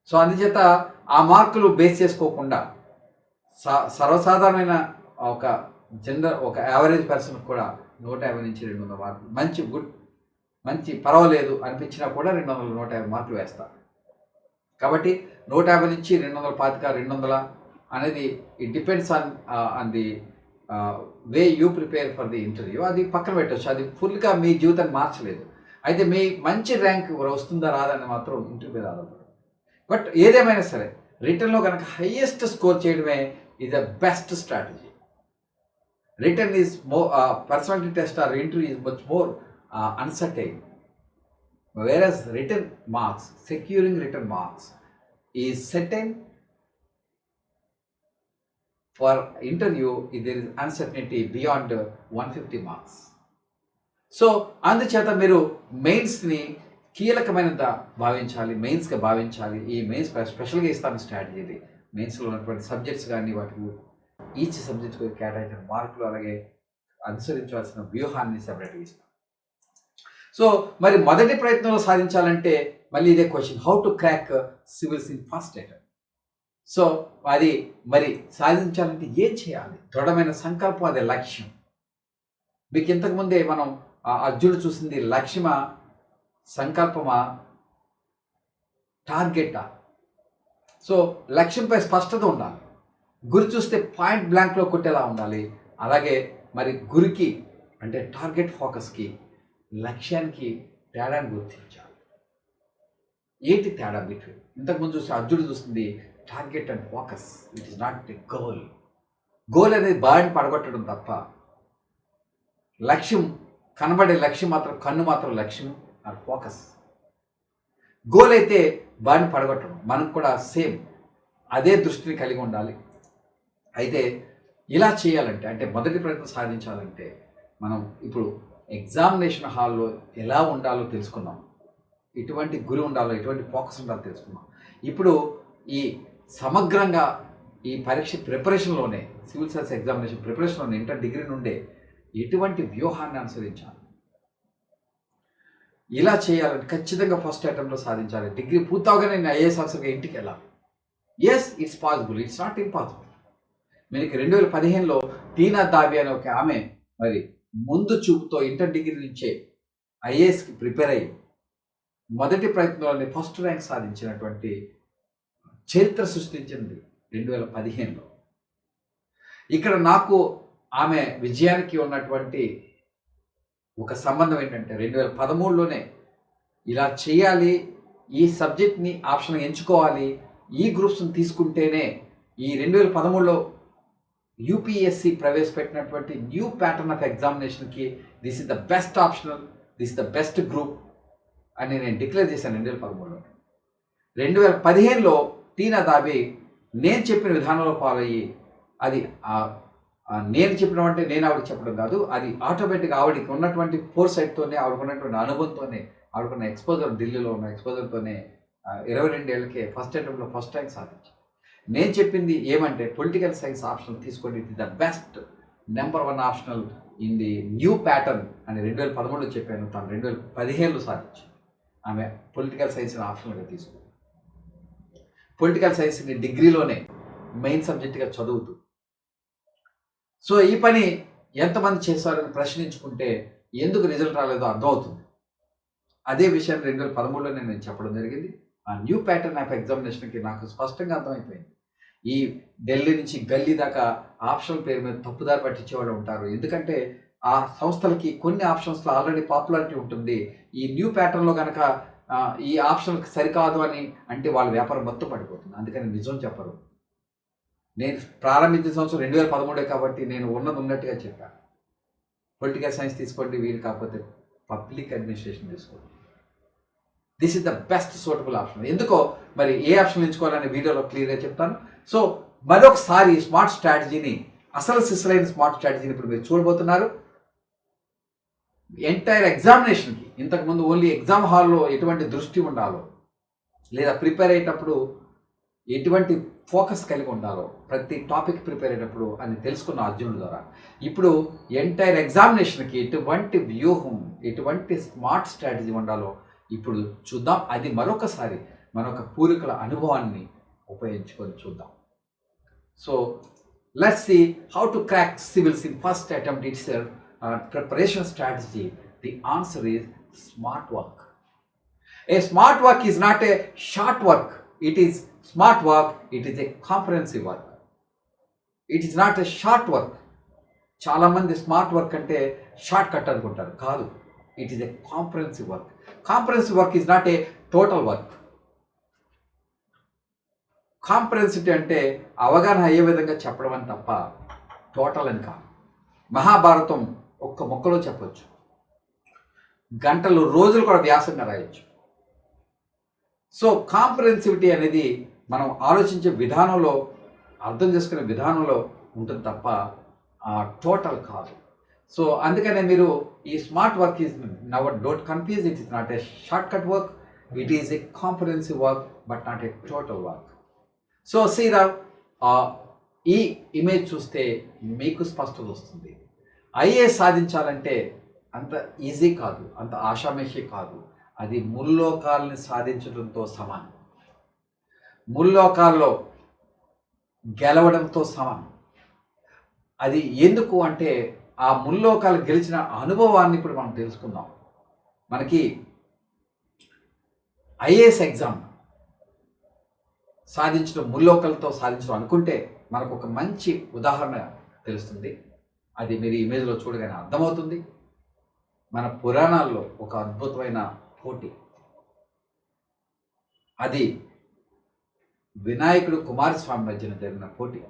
సో అందుచేత ఆ మార్కులు బేస్ చేసుకోకుండా సర్వసాధారణమైన ఒక యావరేజ్ పర్సన్ కూడా 150 నుంచి 200 మార్కులు మంచి పర్వాలేదు అనిపించినా కూడా 200 150 మార్కులు వేస్తారు. కాబట్టి 150 నుంచి 225 200 అనేది it depends on the way you prepare for the interview. అది పక్కన పెట్టవచ్చు. అది ఫుల్గా మీ జీవితాన్ని మార్చలేదు. అయితే మీ మంచి ర్యాంక్ వస్తుందా రాదని మాత్రం ఇంటర్వ్యూ మీద ఆధారపడదు. బట్ ఏదేమైనా సరే రిటర్న్లో కనుక హైయెస్ట్ స్కోర్ చేయడమే is the best strategy. Written is more personality test or interview is much more uncertain, whereas written marks, securing written marks is certain. For interview there is uncertainty beyond 150 marks. So అందుచేత మీరు మెయిన్స్ని కీలకమైనదా భావించాలి, మెయిన్స్గా భావించాలి. ఈ mains స్పెషల్గా ఇస్తాను strategy. ఇది మెయిన్స్లో ఉన్నటువంటి సబ్జెక్ట్స్ కానీ వాటికి ఈచ్ సబ్జెక్ట్కి కేటాయించిన మార్కులు అలాగే అనుసరించవలసిన వ్యూహాన్ని సెపరేట్గా ఇస్తాం. సో మరి మొదటి ప్రయత్నంలో సాధించాలంటే మళ్ళీ ఇదే question, how to crack civils in first attempt. So అది మరి సాధించాలంటే ఏం చేయాలి? దృఢమైన సంకల్పం, అదే లక్ష్యం. మీకు ఇంతకుముందే మనం అర్జునుడు చూసింది లక్ష్యమా, సంకల్పమా, టార్గెటా? సో లక్ష్యంపై స్పష్టత ఉండాలి. గురి చూస్తే పాయింట్ బ్లాంక్లో కొట్టేలా ఉండాలి. అలాగే మరి గురికి అంటే టార్గెట్ ఫోకస్కి, లక్ష్యానికి తేడాన్ని గుర్తించాలి. ఏంటి తేడా బిట్వీన్? ఇంతకుముందు చూస్తే అర్జునుడు చూస్తుంది target and focus. It is not a goal. Goal అనేది బాడీని పడగొట్టడం తప్ప, లక్ష్యం కనబడే లక్ష్యం మాత్రం, కన్ను మాత్రం లక్ష్యం ఆర్ ఫోకస్. గోల్ అయితే బాడీని పడగొట్టడం. మనం కూడా సేమ్ అదే దృష్టిని కలిగి ఉండాలి. అయితే ఇలా చేయాలంటే, అంటే మొదటి ప్రయత్నం సాధించాలంటే మనం ఇప్పుడు ఎగ్జామినేషన్ హాల్లో ఎలా ఉండాలో తెలుసుకున్నాం, ఎటువంటి గురి ఉండాలో, ఎటువంటి ఫోకస్ ఉండాలో తెలుసుకున్నాం. ఇప్పుడు ఈ సమగ్రంగా ఈ పరీక్ష ప్రిపరేషన్లోనే, సివిల్ సర్వీస్ ఎగ్జామినేషన్ ప్రిపరేషన్లోనే ఇంటర్ డిగ్రీ నుండే ఎటువంటి వ్యూహాన్ని అనుసరించాలి, ఇలా చేయాలంటే ఖచ్చితంగా ఫస్ట్ అటెంప్ట్లో సాధించాలి. డిగ్రీ పూర్తవగానే నేను ఐఏఎస్ ఆఫీసర్గా ఇంటికి వెళ్ళాలి. Yes, it's possible, it's not impossible. మనకి 2015లో టీనా దాబి అనే ఒక ఆమె మరి ముందు చూపుతో ఇంటర్ డిగ్రీ నుంచే ఐఏఎస్కి ప్రిపేర్ అయ్యి మొదటి ప్రయత్నంలోనే ఫస్ట్ ర్యాంక్ సాధించినటువంటి చరిత్ర సృష్టించింది 2015లో. ఇక్కడ నాకు ఆమె విజయానికి ఉన్నటువంటి ఒక సంబంధం ఏంటంటే 2013లోనే ఇలా చేయాలి, ఈ సబ్జెక్ట్ని ఆప్షన్ ఎంచుకోవాలి, ఈ గ్రూప్స్ని తీసుకుంటేనే ఈ 2013లో యూపీఎస్సి ప్రవేశపెట్టినటువంటి న్యూ ప్యాటర్న్ ఆఫ్ ఎగ్జామినేషన్కి this is the best optional, this the best group అని నేను డిక్లేర్ చేశాను 2013లో. 2015లో టీనా దాబి నేను చెప్పిన విధానంలో ఫాలో అయ్యి, అది నేను చెప్పడం అంటే నేను ఆవిడకి చెప్పడం కాదు, అది ఆటోమేటిక్గా ఆవిడకి ఉన్నటువంటి ఫోర్ సైడ్తోనే, ఆవిడకు ఉన్నటువంటి అనుభవంతోనే, ఆవిడకున్న ఎక్స్పోజర్, ఢిల్లీలో ఉన్న ఎక్స్పోజర్తోనే 22 ఏళ్ళకే ఫస్ట్ అటెంప్ట్లో ఫస్ట్ ర్యాంక్ సాధించాను. నేను చెప్పింది ఏమంటే పొలిటికల్ సైన్స్ ఆప్షనల్ తీసుకోండి, it is the best number 1 optional in the new pattern అని 2013లో చెప్పాను. తను 2015లో సాధించి ఆమె పొలిటికల్ సైన్స్ని ఆప్షనల్గా తీసుకుంది. పొలిటికల్ సైన్స్ని డిగ్రీలోనే మెయిన్ సబ్జెక్ట్గా చదువుతూ. సో ఈ పని ఎంతమంది చేశారని ప్రశ్నించుకుంటే ఎందుకు రిజల్ట్ రాలేదో అర్థమవుతుంది. అదే విషయాన్ని 2013లోనే నేను చెప్పడం జరిగింది. ఆ న్యూ ప్యాటర్న్ ఆఫ్ ఎగ్జామినేషన్కి నాకు స్పష్టంగా అర్థమైపోయింది. ఈ ఢిల్లీ నుంచి గల్లీ దాకా ఆప్షనల్ పేరు మీద తప్పుదారి పట్టించేవాళ్ళు ఉంటారు. ఎందుకంటే ఆ సంస్థలకి కొన్ని ఆప్షన్స్లో ఆల్రెడీ పాపులారిటీ ఉంటుంది. ఈ న్యూ ప్యాటర్న్లో కనుక ఈ ఆప్షన్కి సరికాదు అని అంటే వాళ్ళ వ్యాపారం మొత్తం పడిపోతుంది. అందుకని నిజం చెప్పరు. నేను ప్రారంభించిన సంవత్సరం 2013 కాబట్టి నేను ఉన్నట్టుగా చెప్పాను. పొలిటికల్ సైన్స్ తీసుకోండి, వీలు కాకపోతే పబ్లిక్ అడ్మినిస్ట్రేషన్ తీసుకోండి. This is the best suitable option. ఎందుకో మరి ఏ ఆప్షన్ ఎంచుకోవాలనే వీడియోలో క్లియర్గా చెప్తాను. సో మరొకసారి స్మార్ట్ స్ట్రాటజీని, అసలు సిసలైన స్మార్ట్ స్ట్రాటజీని ఇప్పుడు మీరు చూడబోతున్నారు. ఎంటైర్ ఎగ్జామినేషన్కి ఇంతకుముందు ఓన్లీ ఎగ్జామ్ హాల్లో ఎటువంటి దృష్టి ఉండాలో, లేదా ప్రిపేర్ అయ్యేటప్పుడు ఎటువంటి ఫోకస్ కలిగి ఉండాలో, ప్రతి టాపిక్ ప్రిపేర్ అయ్యేటప్పుడు అని తెలుసుకున్న అర్జునుడి ద్వారా ఇప్పుడు ఎంటైర్ ఎగ్జామినేషన్కి ఎటువంటి వ్యూహం, ఎటువంటి స్మార్ట్ స్ట్రాటజీ ఉండాలో ఇప్పుడు చూద్దాం. అది మరొకసారి మనొక పూర్వీకుల అనుభవాన్ని ఉపయోగించుకొని చూద్దాం. So let's see how to crack civils in first attempt itself. Preparation strategy, the answer is smart work. A smart work is not a short work. It is smart work. It is a comprehensive work. It is not a short work. చాలా మంది smart work అంటే short cut అనుకుంటారు. కాదు, it is a comprehensive work. Comprehensive work is not a total work. Comprehensive అంటే అవగాహన అయ్యే విధంగా చెప్పడం అని తప్ప టోటల్ అని కాదు. మహాభారతం ఒక్క మొక్కలో చెప్పొచ్చు, గంటలు రోజులు కూడా వ్యాసంగా రాయొచ్చు. సో కాంప్రహెన్సివిటీ అనేది మనం ఆలోచించే విధానంలో, అర్థం చేసుకునే విధానంలో ఉంటుంది తప్ప టోటల్ కాదు. సో అందుకనే మీరు ఈ smart work is నవర్ don't confuse, it is not A short cut work, it is a comprehensive work but not a total work. So సీదా ఈ ఇమేజ్ చూస్తే మీకు స్పష్టత వస్తుంది. ఐఏఎస్ సాధించాలంటే అంత ఈజీ కాదు, అంత ఆషామేషి కాదు. అది ముల్లోకాలని సాధించడంతో సమానం, ముల్లోకాల్లో గెలవడంతో సమానం. అది ఎందుకు అంటే ఆ ముల్లోకాలు గెలిచిన అనుభవాన్ని ఇప్పుడు మనం తెలుసుకుందాం. మనకి ఐఏఎస్ ఎగ్జామ్ సాధించడం, ముల్లోకాలతో సాధించడం అనుకుంటే మనకు ఒక మంచి ఉదాహరణ తెలుస్తుంది. అది మీరు ఇమేజ్లో చూడగానే అర్థమవుతుంది. మన పురాణాల్లో ఒక అద్భుతమైన పోటీ, అది వినాయకుడు కుమారస్వామి మధ్యన జరిగిన పోటీ.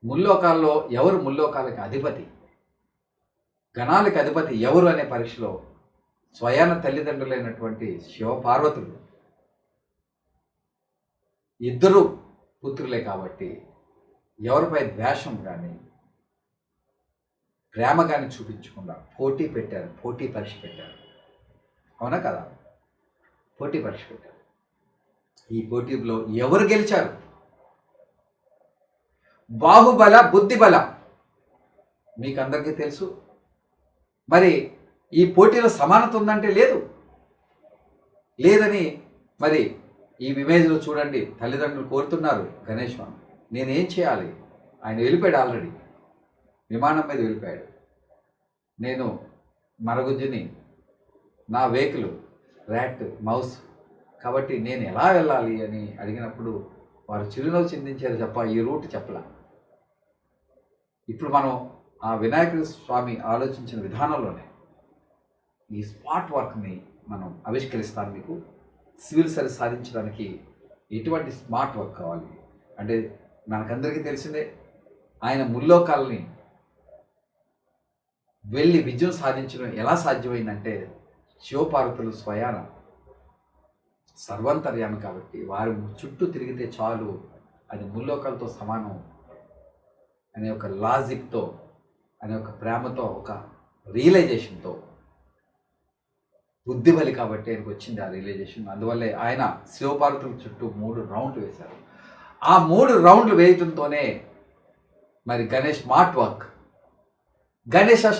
ముల్లోకాల్లో ఎవరు ముల్లోకాలకి అధిపతి, గణాలకి అధిపతి ఎవరు అనే పరీక్షలో స్వయాన తల్లిదండ్రులైనటువంటి శివపార్వతులు ఇద్దరు పుత్రులే కాబట్టి ఎవరిపై ద్వేషం కానీ, ప్రేమ కానీ చూపించకుండా పోటీ పెట్టారు, పోటీ పరీక్ష పెట్టారు. అవునా కదా? పోటీ పరీక్ష పెట్టారు. ఈ పోటీలో ఎవరు గెలిచారు? బాహుబల బుద్ధిబల మీకు అందరికీ తెలుసు. మరి ఈ పోటీలో సమానత ఉందంటే లేదని మరి ఈ ఇమేజ్లో చూడండి. తల్లిదండ్రులు కోరుతున్నారు గణేష్ మామ, నేనేం చేయాలి? ఆయన వెళ్ళిపోయాడు, ఆల్రెడీ విమానం మీద వెళ్ళిపోయాడు. నేను మరగుజ్జుని, నా వెహికల్ ర్యాట్ మౌస్, కాబట్టి నేను ఎలా వెళ్ళాలి అని అడిగినప్పుడు వారు చిరునవ్వు చిందించారు తప్ప ఈ రూట్ చెప్పలా. ఇప్పుడు మనం ఆ వినాయకుడి స్వామి ఆలోచించిన విధానంలోనే ఈ స్మార్ట్ వర్క్ని మనం ఆవిష్కరిస్తాను. మీకు సివిల్ సర్వీస్ సాధించడానికి ఎటువంటి స్మార్ట్ వర్క్ కావాలి అంటే మనకందరికీ తెలిసిందే, ఆయన ముల్లోకాలని వెళ్ళి విజయం సాధించడం ఎలా సాధ్యమైందంటే శివపార్వతులు స్వయాన సర్వంతర్యామి కాబట్టి వారి చుట్టూ తిరిగితే చాలు అది ముల్లోకాలతో సమానం అనే ఒక లాజిక్తో, అనే ఒక ప్రేమతో, ఒక రియలైజేషన్తో, బుద్ధిబలి కాబట్టి ఆయనకు వచ్చింది ఆ రియలైజేషన్. అందువల్లే ఆయన శివపార్వతుల చుట్టూ 3 రౌండ్లు వేశారు. ఆ 3 రౌండ్లు వేయటంతోనే మరి Ganesh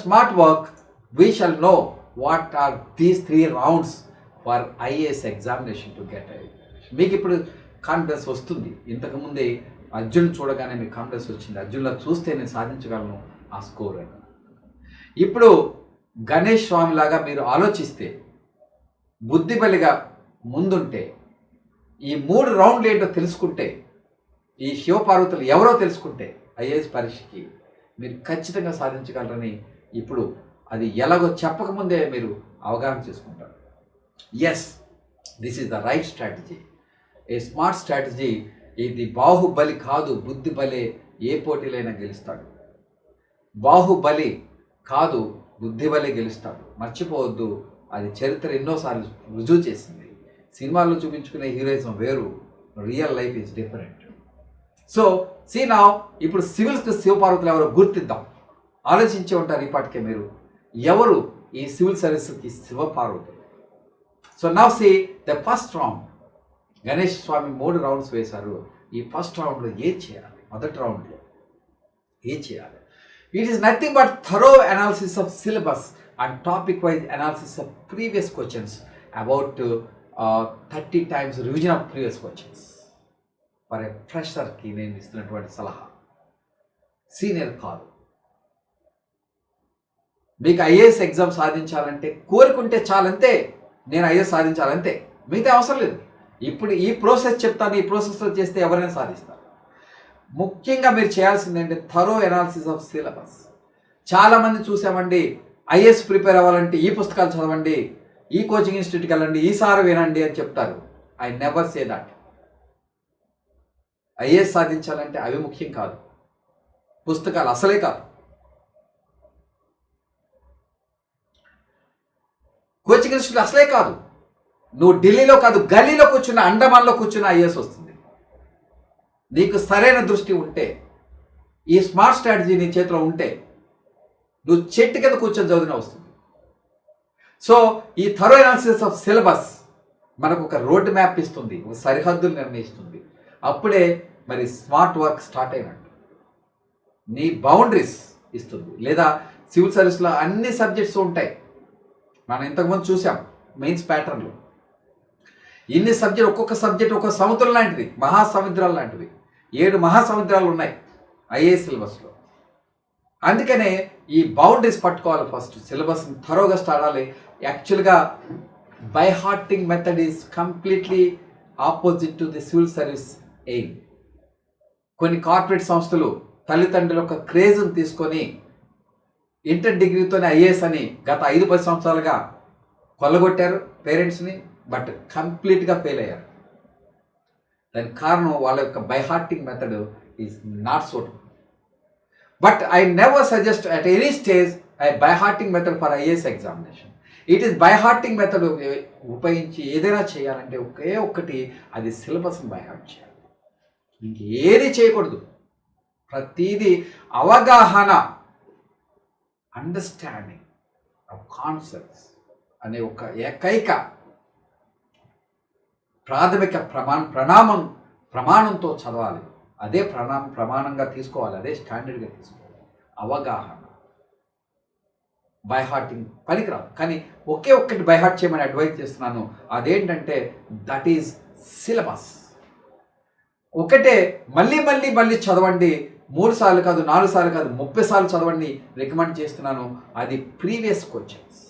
smart work we shall know what are these 3 rounds for IAS examination to get. మీకు ఇప్పుడు కాన్ఫిడెన్స్ వస్తుంది. ఇంతకుముందే అర్జున్ చూడగానే మీకు కాన్ఫిడెన్స్ వచ్చింది, అర్జున్లో చూస్తే నేను సాధించగలను ఆ స్కోర్ అని. ఇప్పుడు గణేష్ స్వామిలాగా మీరు ఆలోచిస్తే, బుద్ధిబలిగా ముందుంటే, ఈ 3 రౌండ్లు ఏంటో తెలుసుకుంటే, ఈ శివపార్వతులు ఎవరో తెలుసుకుంటే ఐఏఎస్ పరీక్షకి మీరు ఖచ్చితంగా సాధించగలరని ఇప్పుడు అది ఎలాగో చెప్పకముందే మీరు అవగాహన చేసుకుంటారు. Yes, this is the right strategy, a smart strategy. ఇది బాహుబలి కాదు, బుద్ధిబలే ఏ పోటీలైనా గెలుస్తాడు. బాహుబలి కాదు, బుద్ధిబలే గెలుస్తాడు. మర్చిపోవద్దు, అది చరిత్ర ఎన్నోసార్లు రుజువు చేసింది. సినిమాల్లో చూపించుకునే హీరోయిజం వేరు, real life is different. So see now, ఇప్పుడు సివిల్స్కి శివపార్వతులు ఎవరో గుర్తిద్దాం. ఆలోచించే ఉంటారు ఇప్పటికే మీరు, ఎవరు ఈ సివిల్ సర్వీస్కి శివపార్వతులు. So now see the first round. Ganesh Swami 3 rounds వేశారు. ఈ ఫస్ట్ రౌండ్లో ఏం చేయాలి? మొదటి రౌండ్లో ఏం చేయాలి? It is nothing but thorough analysis of syllabus and topic wise analysis of previous questions, about 30 times revision of previous questions. For a ఫ్రెషర్కి నేను ఇస్తున్నటువంటి సలహా, సీనియర్ కాదు. మీకు ఐఏఎస్ ఎగ్జామ్ సాధించాలంటే కోరుకుంటే చాలంతే, నేను ఐఏఎస్ సాధించాలంతే, మిగతా అవసరం లేదు. ఇప్పుడు ఈ ప్రాసెస్ చెప్తాను, ఈ ప్రాసెస్లో చేస్తే ఎవరైనా సాధిస్తారు. ముఖ్యంగా మీరు చేయాల్సింది ఏంటంటే థరో అనాలిసిస్ ఆఫ్ సిలబస్. చాలామంది చూసామండి, ఐఏఎస్ ప్రిపేర్ అవ్వాలంటే ఈ పుస్తకాలు చదవండి, ఈ కోచింగ్ ఇన్స్టిట్యూట్కి వెళ్ళండి, ఈసారి వినండి అని చెప్తారు. I never say that. IAS సాధించాలంటే అవి ముఖ్యం కాదు, పుస్తకాలు అసలే కాదు. కోచింగ్ ఇన్స్టిట్యూట్ అసలే కాదు. నువ్వు ఢిల్లీలో కాదు, గల్లీలో కూర్చున్న, అండమాన్లో కూర్చున్న ఐఏఎస్ వస్తుంది. నీకు సరైన దృష్టి ఉంటే, ఈ స్మార్ట్ స్ట్రాటజీ నీ చేతిలో ఉంటే, నువ్వు చెట్టు కింద కూర్చొని చదివిన వస్తుంది. సో ఈ థరో అనాలిసిస్ ఆఫ్ సిలబస్ మనకు ఒక రోడ్ మ్యాప్ ఇస్తుంది, ఒక సరిహద్దులు నిర్ణయిస్తుంది. అప్పుడే మరి స్మార్ట్ వర్క్ స్టార్ట్ అయినట్టు. నీ బౌండరీస్ ఇస్తుంది. లేదా సివిల్ సర్వీస్లో అన్ని సబ్జెక్ట్స్ ఉంటాయి. మనం ఇంతకుముందు చూసాం మెయిన్స్ ప్యాటర్న్లో. ఇన్ని సబ్జెక్ట్, ఒక్కొక్క సబ్జెక్ట్ ఒక సముద్రం లాంటిది, మహాసముద్రాలు లాంటివి. 7 మహాసముద్రాలు ఉన్నాయి ఐఏఎస్ సిలబస్లో. అందుకనే ఈ బౌండరీస్ పట్టుకోవాలి. ఫస్ట్ సిలబస్ని థరోగా స్టార్ట్ అవ్వాలి. యాక్చువల్గా by hearting method is completely opposite to the civil service aim. కొన్ని కార్పొరేట్ సంస్థలు తల్లిదండ్రుల యొక్క క్రేజ్ని తీసుకొని ఇంటర్ డిగ్రీతోనే ఐఏఎస్ అని గత 5-10 సంవత్సరాలుగా కొల్లగొట్టారు పేరెంట్స్ని. బట్ కంప్లీట్గా ఫెయిల్ అయ్యారు. దానికి కారణం వాళ్ళ యొక్క by hearting method is not suitable. But I never suggest at any stage I by hearting method for IAS examination. It is by hearting method ఉపయోగించి ఏదైనా చేయాలంటే ఒకే ఒక్కటి, అది సిలబస్ని బై హార్ట్ చేయాలి. ఇంకేది చేయకూడదు. ప్రతిదీ అవగాహన. అండర్స్టాండింగ్ ఆఫ్ కాన్సెప్ట్స్ అనే ఒక ఏకైక ప్రాథమిక ప్రమాణంతో చదవాలి. అదే ప్రమాణంగా తీసుకోవాలి, అదే స్టాండర్డ్గా తీసుకోవాలి. అవగాహన, బైహార్టింగ్ పనికిరాదు, కానీ ఒకే ఒక్కటి బైహార్ట్ చేయమని అడ్వైజ్ చేస్తున్నాను. అదేంటంటే దట్ ఈజ్ సిలబస్. ఒకటే మళ్ళీ మళ్ళీ మళ్ళీ చదవండి, 3 సార్లు కాదు, 4 సార్లు కాదు, 30 సార్లు చదవండి రికమెండ్ చేస్తున్నాను. అది ప్రీవియస్ క్వశ్చన్స్.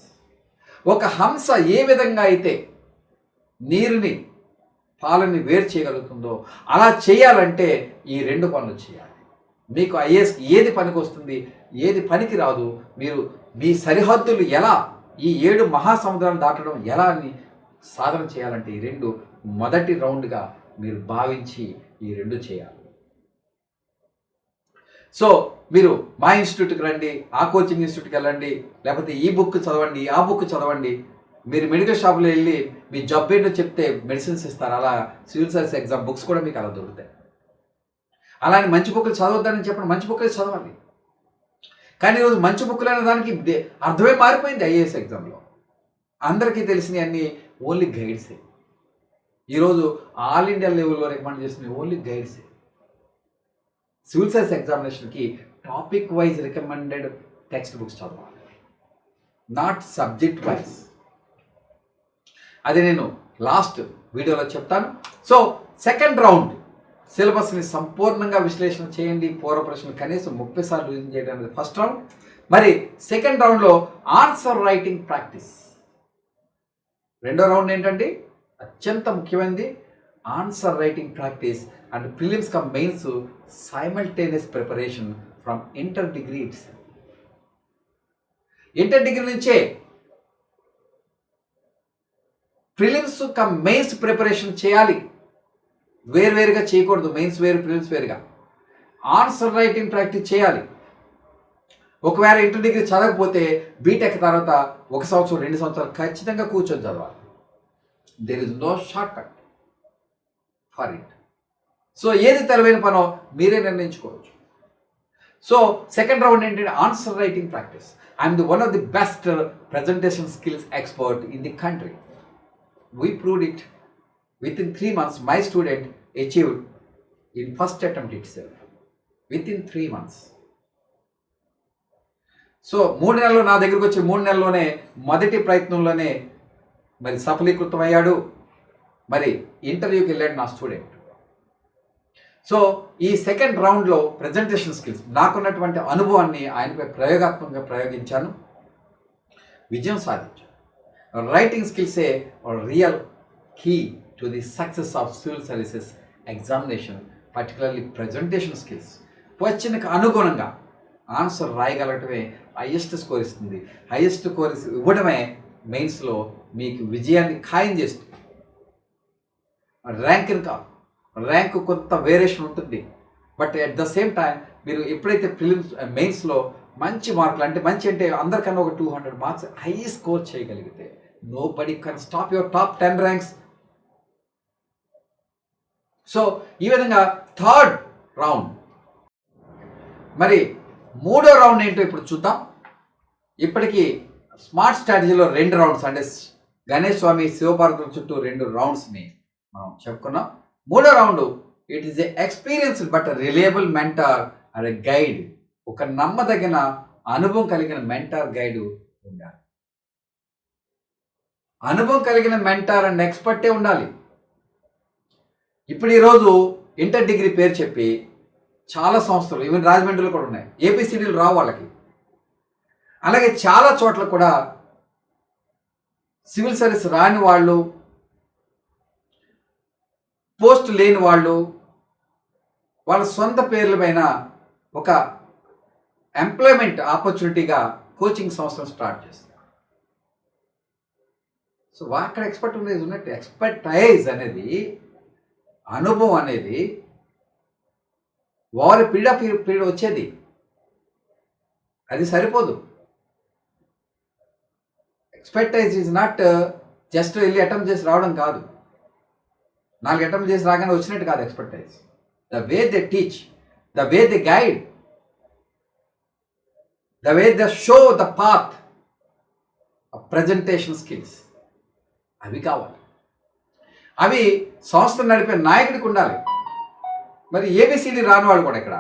ఒక హంస ఏ విధంగా అయితే నీరుని పాలని వేరు చేయగలుగుతుందో అలా చేయాలంటే ఈ 2 పనులు చేయాలి. మీకు ఐఏఎస్కి ఏది పనికి వస్తుంది, ఏది పనికి రాదు, మీరు మీ సరిహద్దులు ఎలా, ఈ 7 మహాసముద్రాలను దాటడం ఎలా అని సాధన చేయాలంటే ఈ 2 మొదటి రౌండ్గా మీరు భావించి ఈ 2 చేయాలి. సో మీరు మా ఇన్స్టిట్యూట్కి రండి, ఆ కోచింగ్ ఇన్స్టిట్యూట్కి వెళ్ళండి, లేకపోతే ఈ బుక్ చదవండి, ఆ బుక్ చదవండి. మీరు మెడికల్ షాప్లో వెళ్ళి మీ జబ్బు ఏంటో చెప్తే మెడిసిన్స్ ఇస్తారు. అలా సివిల్ సర్వీస్ ఎగ్జామ్ బుక్స్ కూడా మీకు అలా దొరుకుతాయి. అలానే మంచి బుక్లు చదవద్దని చెప్పండి, మంచి బుక్లు చదవాలి. కానీ ఈరోజు మంచి బుక్లు అనే దానికి అర్థమే మారిపోయింది. ఐఏఎస్ ఎగ్జామ్లో అందరికీ తెలిసినవి అన్నీ ఓన్లీ గైడ్సే. ఈరోజు ఆల్ ఇండియా లెవెల్లో రికమెండ్ చేసినవి ఓన్లీ గైడ్సే. సివిల్ సర్వీస్ ఎగ్జామినేషన్కి topic wise recommended text books చదవాలి, నాట్ సబ్జెక్ట్ వైజ్. అది నేను లాస్ట్ వీడియోలో చెప్తాను. సో సెకండ్ రౌండ్ సిలబస్ని సంపూర్ణంగా విశ్లేషణ చేయండి. పూర్వ ప్రశ్నలు కనీసం 30 సార్లు రివిజన్ చేయడం అనేది ఫస్ట్ రౌండ్. మరి సెకండ్ రౌండ్లో ఆన్సర్ రైటింగ్ ప్రాక్టీస్. రెండో రౌండ్ ఏంటంటే అత్యంత ముఖ్యమైనది answer writing practice and prelims come mains simultaneous preparation from inter degree it's. Inter degree నుంచే ప్రిలిమ్స్ కమ్ మెయిన్స్ ప్రిపరేషన్ చేయాలి. వేరువేరుగా చేయకూడదు, మెయిన్స్ వేరు, ప్రిలిమ్స్ వేరుగా. ఆన్సర్ రైటింగ్ ప్రాక్టీస్ చేయాలి. ఒకవేళ ఇంటర్ డిగ్రీ చదవకపోతే బీటెక్ తర్వాత 1 సంవత్సరం 2 సంవత్సరాలు ఖచ్చితంగా కూర్చొని చదవాలి. There is no shortcut for it. So ఏది తెలివైన పనో మీరే నిర్ణయించుకోవచ్చు. సో సెకండ్ రౌండ్ ఏంటంటే answer writing practice. I'm the one of the best presentation skills expert in the country. We proved it. Within 3 months, my student achieved in first attempt itself. Within 3 months. So 3 నెలలు నా దగ్గరకు వచ్చి 3 నెలల్లోనే మొదటి ప్రయత్నంలోనే మరి సఫలీకృతమయ్యాడు. మరి ఇంటర్వ్యూకి వెళ్ళాడు నా స్టూడెంట్. సో ఈ సెకండ్ రౌండ్లో ప్రజెంటేషన్ స్కిల్స్, నాకున్నటువంటి అనుభవాన్ని ఆయనపై ప్రయోగాత్మకంగా ప్రయోగించాను, విజయం సాధించాను. Writing skills are a real key to the success of civil services examination, particularly presentation skills. క్వశ్చన్కి అనుగుణంగా ఆన్సర్ రాయగలగటమే హైయెస్ట్ స్కోర్ ఇస్తుంది. హైయెస్ట్ స్కోర్ ఇవ్వడమే మెయిన్స్లో మీకు విజయాన్ని ఖాయం చేస్తుంది. ర్యాంక్ని కాదు, ర్యాంక్ కొంత వేరియేషన్ ఉంటుంది, but at the same time మీరు ఎప్పుడైతే ప్రిలిమ్స్ మెయిన్స్లో మంచి మార్కులు, అంటే మంచి అంటే అందరికన్నా ఒక 200 మార్క్స్ హై స్కోర్ చేయగలిగితే nobody can stop your top 10 ranks. So ఈ విధంగా థర్డ్ రౌండ్. మరి మూడో రౌండ్ ఏంటో ఇప్పుడు చూద్దాం. ఇప్పటికీ స్మార్ట్ స్ట్రాటజీలో 2 రౌండ్స్, అంటే గణేష్ స్వామి శివపార్వతుల చుట్టూ 2 రౌండ్స్ని మనం చెప్పుకున్నాం. మూడో round it is a experienced but reliable mentor and guide. ఒక నమ్మదగిన అనుభవం కలిగిన మెంటార్ గైడ్ ఉండాలి. అనుభవం కలిగిన మెంటార్ అండ్ ఎక్స్పర్టే ఉండాలి. ఇప్పుడు ఈరోజు ఇంటర్ డిగ్రీ పేరు చెప్పి చాలా సంస్థలు, ఈవెన్ రాజమండ్రిలో కూడా ఉన్నాయి, ఏపీసీడీలు రావు వాళ్ళకి. అలాగే చాలా చోట్ల కూడా సివిల్ సర్వీస్ రాని వాళ్ళు, పోస్ట్ లేని వాళ్ళు వాళ్ళ సొంత పేర్ల పైన ఒక ఎంప్లాయ్మెంట్ ఆపర్చునిటీగా కోచింగ్ సంస్థను స్టార్ట్ చేస్తారు. సో అక్కడ ఎక్స్పర్ట్ ఉండేది ఉన్నట్టు, ఎక్స్పర్టైజ్ అనేది, అనుభవం అనేది వారి పీరియడ్ వచ్చేది, అది సరిపోదు. ఎక్స్పర్టైజ్ ఈజ్ నాట్ జస్ట్ వెళ్ళి అటెంప్ట్ చేసి రావడం కాదు, 4 అటెంప్ట్ చేసి రాగానే వచ్చినట్టు కాదు expertise. The way they teach, the way they guide, the way the show the path presentation skills అవి కావాలి. అవి సంస్థ నడిపే నాయకుడికి ఉండాలి. మరి ఏబిసిడి రానివాడు కూడా ఇక్కడ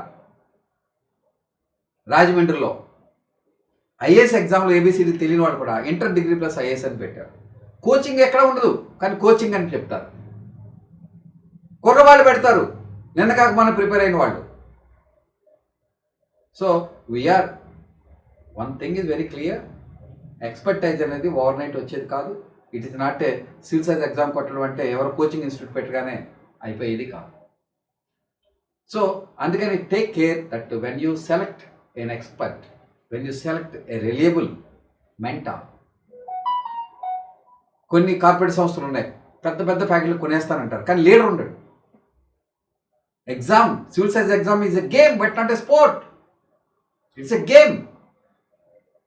రాజమండ్రిలో ఐఏఎస్ ఎగ్జామ్లో ఏబిసిడి తెలియని వాడు కూడా ఇంటర్ డిగ్రీ ప్లస్ ఐఏఎస్ అని పెట్టారు. కోచింగ్ ఎక్కడ ఉండదు, కానీ కోచింగ్ అని చెప్తారు. కుర్రవాళ్ళు పెడతారు, నిన్న కాక మనం ప్రిపేర్ అయిన వాళ్ళు. So we are one thing is very clear, expertise అనేది ఓవర్ నైట్ వచ్చేది కాదు. It is not a civil service exam కొట్టడం అంటే ఎవరో కోచింగ్ ఇన్స్టిట్యూట్ పెట్టగానే అయిపోయేది కాదు. సో అందుకని take care that when you select an expert, when you select A reliable mentor. కొన్ని కార్పొరేట్ సంస్థలు ఉన్నాయి, పెద్ద పెద్ద ప్యాకేజీలు కొనేస్తానంటారు, కానీ లీడర్ ఉండడు. Exam, civil service exam is a game but not a sport. It's a game.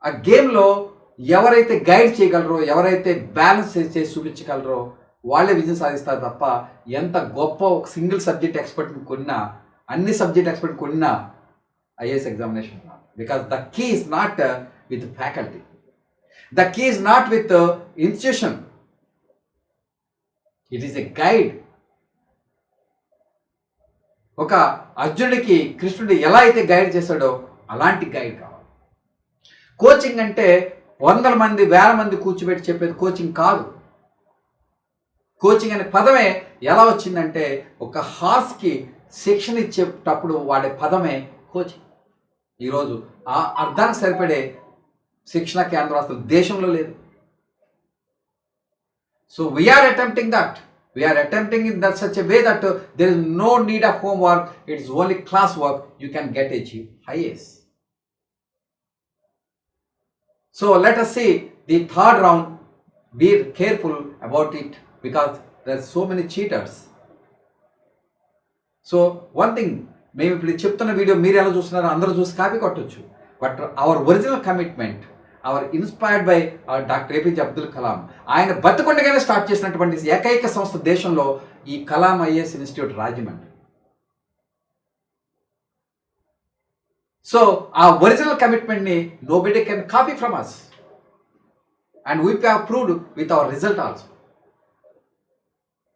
ఆ గేమ్లో ఎవరైతే గైడ్ చేయగలరో, ఎవరైతే బ్యాలెన్స్ చేసి చూపించగలరో వాళ్ళే విజయం సాధిస్తారు తప్ప ఎంత గొప్ప ఒక సింగిల్ సబ్జెక్ట్ ఎక్స్పర్ట్ని కొన్నా, అన్ని సబ్జెక్ట్ ఎక్స్పర్ట్ కొన్నా IAS examination. Because the key is not with faculty, the key is not with institution, it is a guide. ఒక అర్జునుడికి కృష్ణుడు ఎలా అయితే గైడ్ చేశాడో అలాంటి గైడ్ కావాలి. కోచింగ్ అంటే 100 మంది 1000 మంది కూర్చోబెట్టి చెప్పేది కోచింగ్ కాదు. కోచింగ్ అనే పదమే ఎలా వచ్చిందంటే ఒక హార్స్కి శిక్షణ ఇచ్చేటప్పుడు వాడే పదమే కోచింగ్. ఈరోజు ఆ అర్థానికి సరిపడే శిక్షణ కేంద్రం అసలు దేశంలో లేదు. So we are attempting that. We are attempting in that such a way that there is no need of homework, it is only class work, you can get IAS. So let us see the third round. Be careful about it because there are so many cheaters. So one thing, మేము ఇప్పుడు చెప్తున్న video మీరు ఎలా చూస్తున్నారో అందరూ చూసి copy కొట్టొచ్చు, but our original commitment, our inspired by doctor APJ Abdul Kalam. ఆయన బతుకుండగానే స్టార్ట్ చేసినటువంటి ఏకైక సంస్థ దేశంలో ఈ Kalam IAS institute Rajahmundry. So ఆ ఒరిజినల్ కమిట్మెంట్ని nobody can copy from us and we have proved with our result also.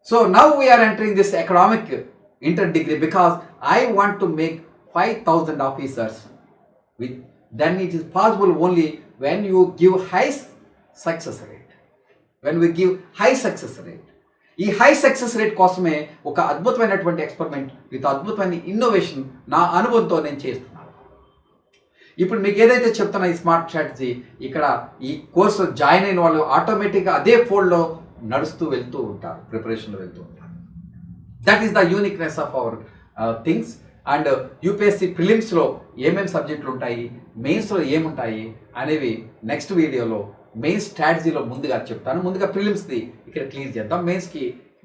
So now we're entering this economic inter degree because I want to make 5,000 officers with then it is possible only when you give high success rate. When we give high success rate. ఈ high success rate కోసమే ఒక అద్భుతమైనటువంటి experiment with అద్భుతమైన innovation నా అనుభవంతో నేను చేస్తున్నాను. ఇప్పుడు మీకు ఏదైతే చెప్తున్నా ఈ స్మార్ట్ స్ట్రాటజీ, ఇక్కడ ఈ కోర్సులో జాయిన్ అయిన వాళ్ళు ఆటోమేటిక్గా అదే ఫోల్డ్లో నడుస్తూ వెళ్తూ ఉంటారు, ప్రిపరేషన్లో వెళ్తూ ఉంటారు. That is the uniqueness of our things. And UPSC ప్రిలిమ్స్లో ఏమేమి సబ్జెక్టులు ఉంటాయి, మెయిన్స్లో ఏముంటాయి అనేవి నెక్స్ట్ వీడియోలో మెయిన్ స్ట్రాటజీలో ముందుగా చెప్తాను. ముందుగా ప్రిలిమ్స్ది ఇక్కడ క్లియర్ చేద్దాం, మెయిన్స్కి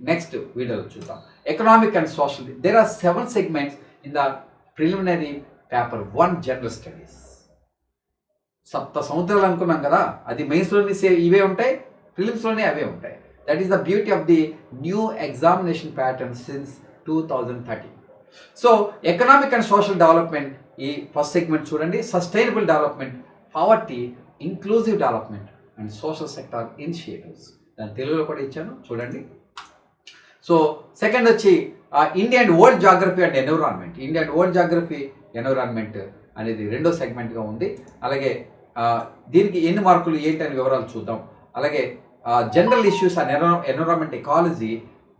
నెక్స్ట్ వీడియోలో చూద్దాం. Economic and social, there are 7 segments in the preliminary paper 1 general studies. 7 సముద్రాలు అనుకున్నాం కదా, అది మెయిన్స్లోని ఇవే ఉంటాయి, ప్రిలిమ్స్లోనే అవే ఉంటాయి. That is the beauty of the new examination pattern since 2013. So economic and social development ఈ ఫస్ట్ సెగ్మెంట్ చూడండి. Sustainable development, poverty, inclusive development and social sector initiatives, దాని తెలుగులో కూడా ఇచ్చాను చూడండి. సో సెకండ్ వచ్చి India and world geography and environment. India and world geography environment అనేది 2వ సెగ్మెంట్గా ఉంది. అలాగే దీనికి ఎన్ని మార్కులు ఏంటి అనే వివరాలు చూద్దాం. అలాగే general issues and environment, ecology,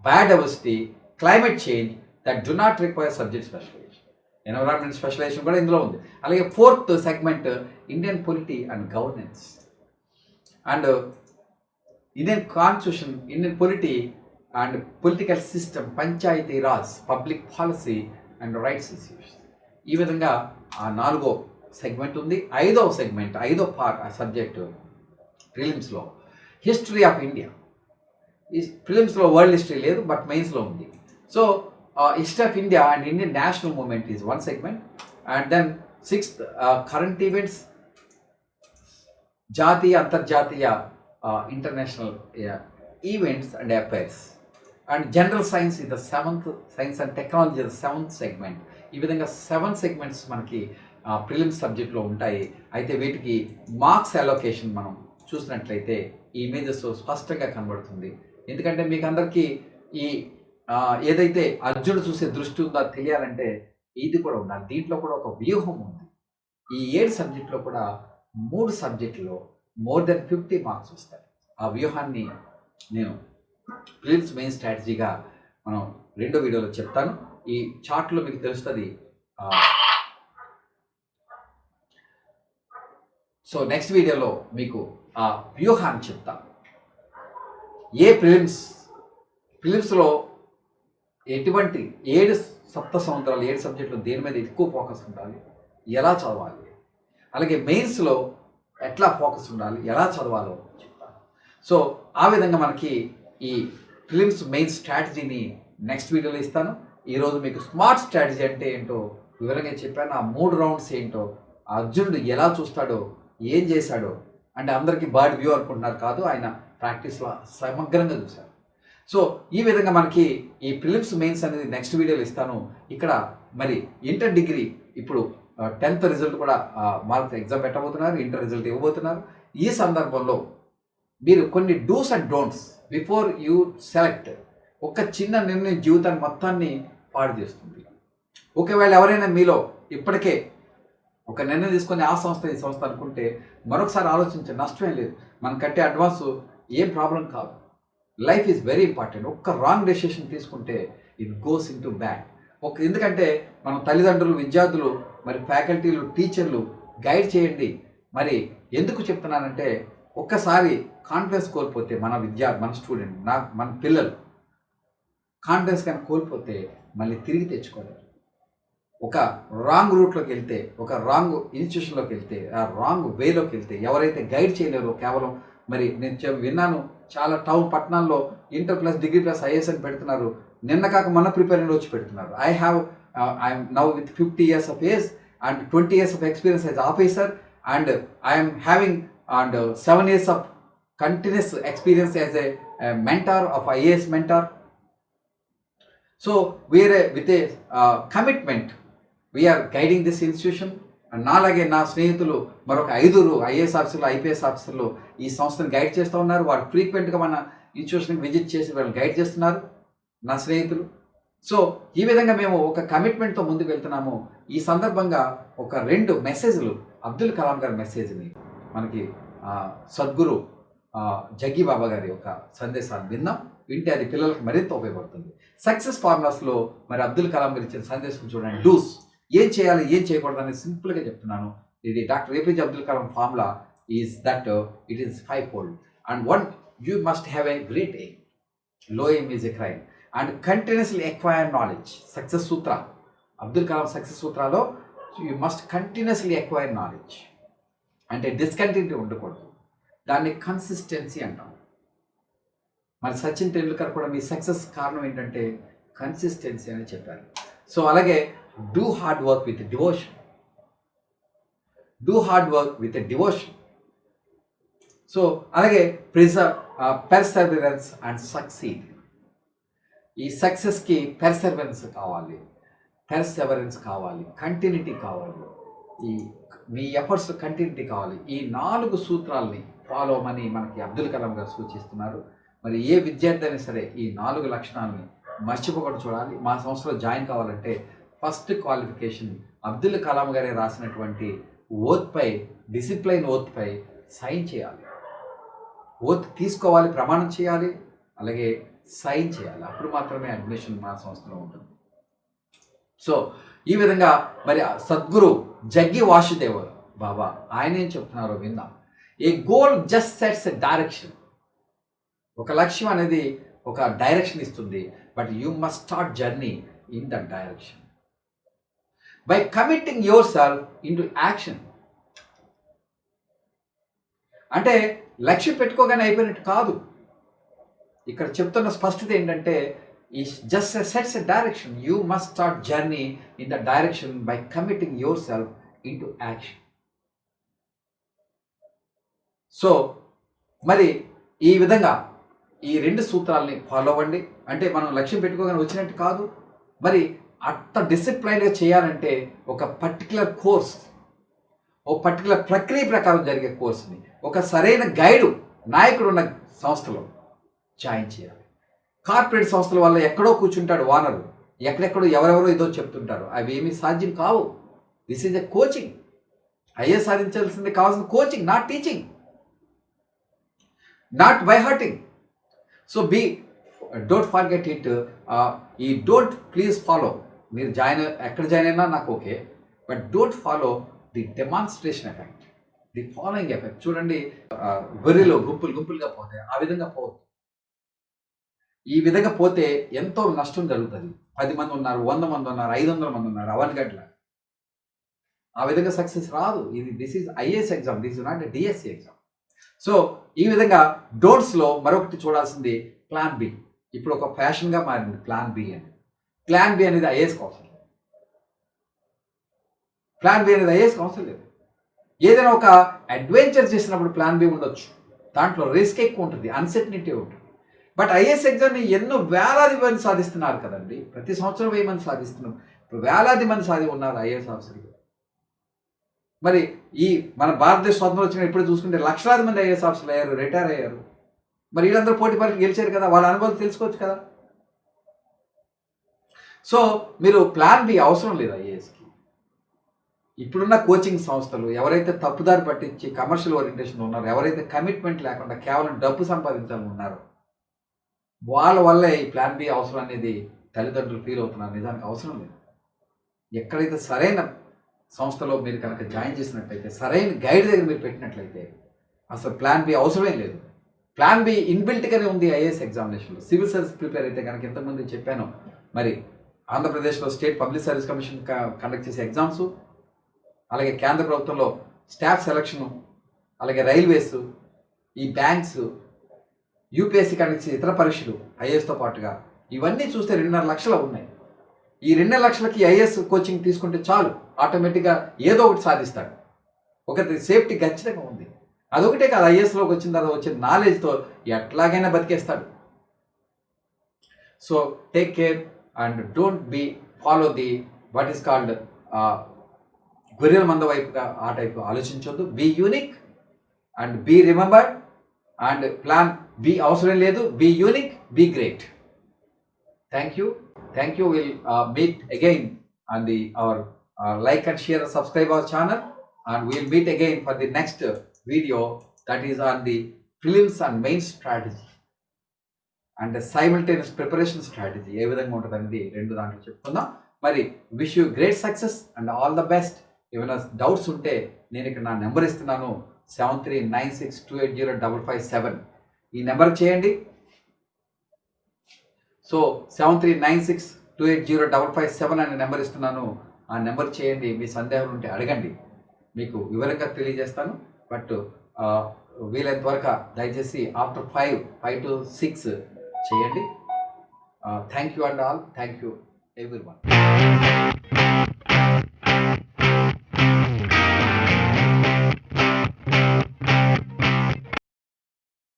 biodiversity, climate change that do not require subject specialization. Environment specialization కూడా ఇందులో ఉంది. అలాగే 4th segment Indian polity and governance and Indian constitution, Indian polity and political system, panchayati raj, public policy and rights issues. ఈ విధంగా ఆ 4వ segment ఉంది. 5వ సెగ్మెంట్, 5వ పార్ట్ ఆ సబ్జెక్టు ప్రిలిమ్స్లో హిస్టరీ ఆఫ్ ఇండియా. ఈ ప్రిలిమ్స్లో వరల్డ్ హిస్టరీ లేదు, బట్ మెయిన్స్లో ఉంది. So history of India and Indian national movement is 1 segment, and then 6th current events, Jatiya, Antarjatiya, international events and affairs, and general science is the 7th, science and technology is the 7th segment. ఈ విధంగా 7 segments మనకి prelims సబ్జెక్ట్లో ఉంటాయి. అయితే వీటికి marks allocation మనం చూసినట్లయితే ఈ ఇమేజెస్ స్పష్టంగా కనబడుతుంది. ఎందుకంటే మీకు అందరికీ ఈ ఏదైతే అర్జునుడు చూసే దృష్టి ఉందో అది తెలియాలంటే ఇది కూడా ఉండాలి. దీంట్లో కూడా ఒక వ్యూహం ఉంది. ఈ 7 సబ్జెక్టులో కూడా 3 సబ్జెక్టులో మోర్ దెన్ 50 మార్క్స్ వస్తాయి. ఆ వ్యూహాన్ని నేను ప్రిలిమ్స్ మెయిన్ స్ట్రాటజీగా మనం రెండో వీడియోలో చెప్తాను. ఈ చార్ట్లో మీకు తెలుస్తుంది. సో నెక్స్ట్ వీడియోలో మీకు ఆ వ్యూహాన్ని చెప్తాను. ఏ ప్రిలిమ్స్లో ఎటువంటి 7 సంవత్సరాలు 7 సబ్జెక్టులు దేని మీద ఎక్కువ ఫోకస్ ఉండాలి, ఎలా చదవాలి, అలాగే మెయిన్స్లో ఎట్లా ఫోకస్ ఉండాలి, ఎలా చదవాలో చెప్తాను. సో ఆ విధంగా మనకి ఈ ప్రిలిమ్స్ మెయిన్ స్ట్రాటజీని నెక్స్ట్ వీడియోలో ఇస్తాను. ఈరోజు మీకు స్మార్ట్ స్ట్రాటజీ అంటే ఏంటో వివరంగా చెప్పాను. ఆ 3 రౌండ్స్ ఏంటో, అర్జునుడు ఎలా చూస్తాడో, ఏం చేశాడో, అంటే అందరికీ బర్డ్ వ్యూ అనుకుంటున్నారు కాదు, ఆయన ప్రాక్టీస్లో సమగ్రంగా చూశారు. సో ఈ విధంగా మనకి ఈ ప్రిలిమ్స్ మెయిన్స్ అనేది నెక్స్ట్ వీడియోలో ఇస్తాను. ఇక్కడ మరి ఇంటర్ డిగ్రీ ఇప్పుడు 10th రిజల్ట్ కూడా మార్క్స్ ఎగ్జామ్ పెట్టబోతున్నారు, ఇంటర్ రిజల్ట్ ఇవ్వబోతున్నారు. ఈ సందర్భంలో మీరు కొన్ని dos and don'ts before you select, ఒక చిన్న నిర్ణయం జీవితాన్ని మొత్తాన్ని పాడు చేస్తుంది. ఒకవేళ ఎవరైనా మీలో ఇప్పటికే ఒక నిర్ణయం తీసుకొని ఆ సంస్థ ఈ సంస్థ అనుకుంటే మరొకసారి ఆలోచించే నష్టమేం లేదు. మనం కట్టే అడ్వాన్స్ ఏం ప్రాబ్లం కాదు. Life is very important. ఒక్క రాంగ్ డెసిషన్ తీసుకుంటే it goes in to bad. ఎందుకంటే మన తల్లిదండ్రులు, విద్యార్థులు, మరి ఫ్యాకల్టీలు, టీచర్లు గైడ్ చేయండి. మరి ఎందుకు చెప్తున్నానంటే ఒక్కసారి కాన్ఫిడెన్స్ కోల్పోతే మన స్టూడెంట్, మన పిల్లలు కాన్ఫిడెన్స్ కానీ కోల్పోతే మళ్ళీ తిరిగి తెచ్చుకోలేరు. ఒక రాంగ్ రూట్లోకి వెళ్తే, ఒక రాంగ్ ఇన్స్టిట్యూషన్లోకి వెళ్తే, ఆ రాంగ్ వేలోకి వెళ్తే ఎవరైతే గైడ్ చేయలేరో, కేవలం మరి నేను విన్నాను చాలా పట్టణాల్లో inter plus degree plus IAS అని పెడుతున్నారు. నిన్న కాక మన ప్రిపేరింగ్ వచ్చి పెడుతున్నారు. I'm now with 50 years of age and 20 years of experience as officer, and I am having 7 years of continuous experience as a mentor of IAS mentor. So we are with a commitment, we are guiding this institution. నాలాగే నా స్నేహితులు మరొక 5 IAS ఆఫీసర్లు, IPS ఆఫీసర్లు ఈ సంస్థను guide చేస్తూ ఉన్నారు. వారు ఫ్రీక్వెంట్గా మన ఇన్స్టిట్యూషన్కి విజిట్ చేసి వాళ్ళని గైడ్ చేస్తున్నారు నా స్నేహితులు. సో ఈ విధంగా మేము ఒక కమిట్మెంట్తో ముందుకు వెళ్తున్నాము. ఈ సందర్భంగా ఒక 2 మెసేజ్లు, అబ్దుల్ కలాం గారి మెసేజ్ని మనకి సద్గురు జగ్గి బాబా గారి యొక్క సందేశాన్ని విందాం. వింటే అది పిల్లలకు మరింత ఉపయోగపడుతుంది. సక్సెస్ ఫార్ములాస్లో మరి అబ్దుల్ కలాం గారు ఇచ్చిన సందేశం చూడండి. డూస్, ఏం చేయాలి ఏం చేయకూడదు అనేది సింపుల్గా చెప్తున్నాను. ఇది doctor APJ Abdul Kalam formula is that it is 5-fold. And 1, you must have a great aim. Low aim is a crime. And continuously acquire knowledge. Success సూత్ర, అబ్దుల్ కలాం సక్సెస్ సూత్రాలో you must continuously acquire knowledge. అంటే discontinue ఉండకూడదు. దాన్ని consistency అంటాం. మరి సచిన్ టెండూల్కర్ కూడా మీ success కారణం ఏంటంటే కన్సిస్టెన్సీ అని చెప్పారు. సో అలాగే do hard work with devotion. Do hard work with devotion. So అలాగే పెర్సెవరెన్స్ అండ్ సక్సీడ్. ఈ సక్సెస్కి పెర్సెవరెన్స్ కావాలి, కంటిన్యూటీ కావాలి, మీ ఎఫర్ట్స్ కంటిన్యూటీ కావాలి. ఈ 4 సూత్రాలని ఫాలో అవ్వమని మనకి అబ్దుల్ కలాం గారు సూచిస్తున్నారు. మరి ఏ విద్యార్థి అయినా సరే ఈ 4 లక్షణాలని మర్చిపోకుండా చూడాలి. మా సంస్థలో జాయిన్ కావాలంటే ఫస్ట్ క్వాలిఫికేషన్ అబ్దుల్ కలాం గారే రాసినటువంటి ఓత్పై, డిసిప్లైన్ ఓత్పై సైన్ చేయాలి. ఓత్ తీసుకోవాలి, ప్రమాణం చేయాలి, అలాగే సైన్ చేయాలి. అప్పుడు మాత్రమే అడ్మిషన్ మా సంస్థలో ఉంటుంది. సో ఈ విధంగా మరి సద్గురు జగ్గి వాసుదేవ్ బాబా ఆయన ఏం చెప్తున్నారో విందాం. A goal just sets a direction. ఒక లక్ష్యం అనేది ఒక డైరెక్షన్ ఇస్తుంది. But you must start journey in that direction by committing yourself into action. అంటే లక్ష్యం పెట్టుకోగానే అయిపోయినట్టు కాదు. ఇక్కడ చెప్తున్న స్పష్టత ఏంటంటే ఈ just sets a direction. You must start journey in the direction by committing yourself into action. So మరి ఈ విధంగా ఈ 2 సూత్రాలని ఫాలో అవ్వండి. అంటే మనం లక్ష్యం పెట్టుకోగానే వచ్చినట్టు కాదు. మరి అంత డిసిప్లైన్గా చేయాలంటే ఒక పర్టికులర్ కోర్స్ ఓ పర్టికులర్ ప్రక్రియ ప్రకారం జరిగే కోర్సుని ఒక సరైన గైడు నాయకుడు ఉన్న సంస్థలో జాయిన్ చేయాలి. కార్పొరేట్ సంస్థల వల్ల ఎక్కడో కూర్చుంటాడు ఓనరు, ఎక్కడెక్కడో ఎవరెవరో ఏదో చెప్తుంటారు, అవి ఏమీ సాధ్యం కావు. This is a coaching. IAS సాధించాల్సింది కావాల్సిన coaching, not teaching, not by hearting. So don't forget it. ఈ డోంట్ ప్లీజ్ ఫాలో. మీరు ఎక్కడ జాయిన్ అయినా నాకు okay, but don't follow the demonstration effect, the following effect. చూడండి, గొర్రెలు గుంపులుగా పోతాయి, ఆ విధంగా పోవద్దు. ఈ విధంగా పోతే ఎంతో నష్టం జరుగుతుంది. 10 మంది ఉన్నారు, 100 మంది ఉన్నారు, 500 మంది ఉన్నారు, అవన్గడ్ల. ఆ విధంగా సక్సెస్ రాదు. This is IAS exam, this is not DSC exam. So ఈ విధంగా డోంట్స్లో మరొకటి చూడాల్సింది ప్లాన్ బి. ఇప్పుడు ఒక ఫ్యాషన్గా మారింది ప్లాన్ బి అని. ప్లాన్ బి అనేది ఐఏఎస్కి అవసరం లేదు. ప్లాన్ బి అనేది ఐఏఎస్కి అవసరం లేదు. ఏదైనా ఒక అడ్వెంచర్ చేసినప్పుడు ప్లాన్ బి ఉండొచ్చు, దాంట్లో రిస్క్ ఎక్కువ ఉంటుంది, అన్సర్టనిటీ ఉంటుంది. బట్ ఐఏఎస్ ఎగ్జామ్ని ఎన్నో వేలాది మంది సాధిస్తున్నారు కదండి. ప్రతి సంవత్సరం 1000 మంది సాధిస్తున్నాం, వేలాది మంది ఉన్నారు ఐఏఎస్ ఆఫీసర్లు. మరి మన భారతదేశ స్వతంత్రం వచ్చిన ఇప్పుడు చూసుకుంటే లక్షలాది మంది ఐఏఎస్ ఆఫీసర్లు అయ్యారు, రిటైర్ అయ్యారు. మరి వీళ్ళందరూ పోటీ పరీక్షలు గెలిచారు కదా, వాళ్ళ అనుభవం తెలుసుకోవచ్చు కదా. సో మీరు ప్లాన్ బి అవసరం లేదు ఐఏఎస్కి. ఇప్పుడున్న కోచింగ్ సంస్థలు ఎవరైతే తప్పుదారి పట్టించి కమర్షియల్ ఓరియంటేషన్ ఉన్నారో, ఎవరైతే కమిట్మెంట్ లేకుండా కేవలం డబ్బు సంపాదించాలని ఉన్నారో, వాళ్ళ వల్లే ఈ ప్లాన్ బి అవసరం అనేది తల్లిదండ్రులు ఫీల్ అవుతున్నారు. నిజానికి అవసరం లేదు. ఎక్కడైతే సరైన సంస్థలో మీరు కనుక జాయిన్ చేసినట్లయితే, సరైన గైడ్ దగ్గర మీరు పెట్టినట్లయితే అసలు ప్లాన్ బి అవసరమే లేదు. ప్లాన్ బి ఇన్బిల్ట్గానే ఉంది ఐఏఎస్ ఎగ్జామినేషన్లో. సివిల్ సర్వీస్ ప్రిపేర్ అయితే కనుక ఇంతకుముందు చెప్పాను, మరి ఆంధ్రప్రదేశ్లో state public service commission conduct చేసే ఎగ్జామ్స్, అలాగే కేంద్ర ప్రభుత్వంలో స్టాఫ్ సెలక్షను, అలాగే రైల్వేస్, ఈ బ్యాంక్స్, యూపీఎస్సీ కండక్ట్ చేసే ఇతర పరీక్షలు ఐఏఎస్తో పాటుగా ఇవన్నీ చూస్తే 2.5 లక్షలు ఉన్నాయి. ఈ 2.5 లక్షలకి ఐఏఎస్ కోచింగ్ తీసుకుంటే చాలు, ఆటోమేటిక్గా ఏదో ఒకటి సాధిస్తాడు. ఒకటి సేఫ్టీ ఖచ్చితంగా ఉంది. అదొకటే కాదు, ఐఏఎస్లోకి వచ్చిన తర్వాత వచ్చే నాలెడ్జ్తో ఎట్లాగైనా బతికేస్తాడు. So take care and don't follow the what is called గొర్రెల మంద వైపుగా ఆ టైపు ఆలోచించొద్దు. Be unique and be remembered. And plan B అవసరం లేదు, be unique, be great. Thank you. We'll meet again on our like and share and subscribe our channel, and we'll meet again for the next video that is on the prelims and main strategy and the simultaneous preparation strategy. ఏ విధంగా ఉంటుందండి రెండు దాంట్లో చెప్పుకుందాం. మరి wish you great success and all the best. ఏమైనా doubts ఉంటే నేను ఇక్కడ నా నెంబర్ ఇస్తున్నాను, 7396280557. ఈ నెంబర్ చేయండి. సో 7396280557 అనే నెంబర్ ఇస్తున్నాను, ఆ నెంబర్ చేయండి. మీ సందేహాలు ఉంటే అడగండి, మీకు వివరంగా తెలియజేస్తాను. బట్ వీలైనంత వరకు దయచేసి ఆఫ్టర్ 5 to 6 చేయండి. Thank you and all. Thank you everyone.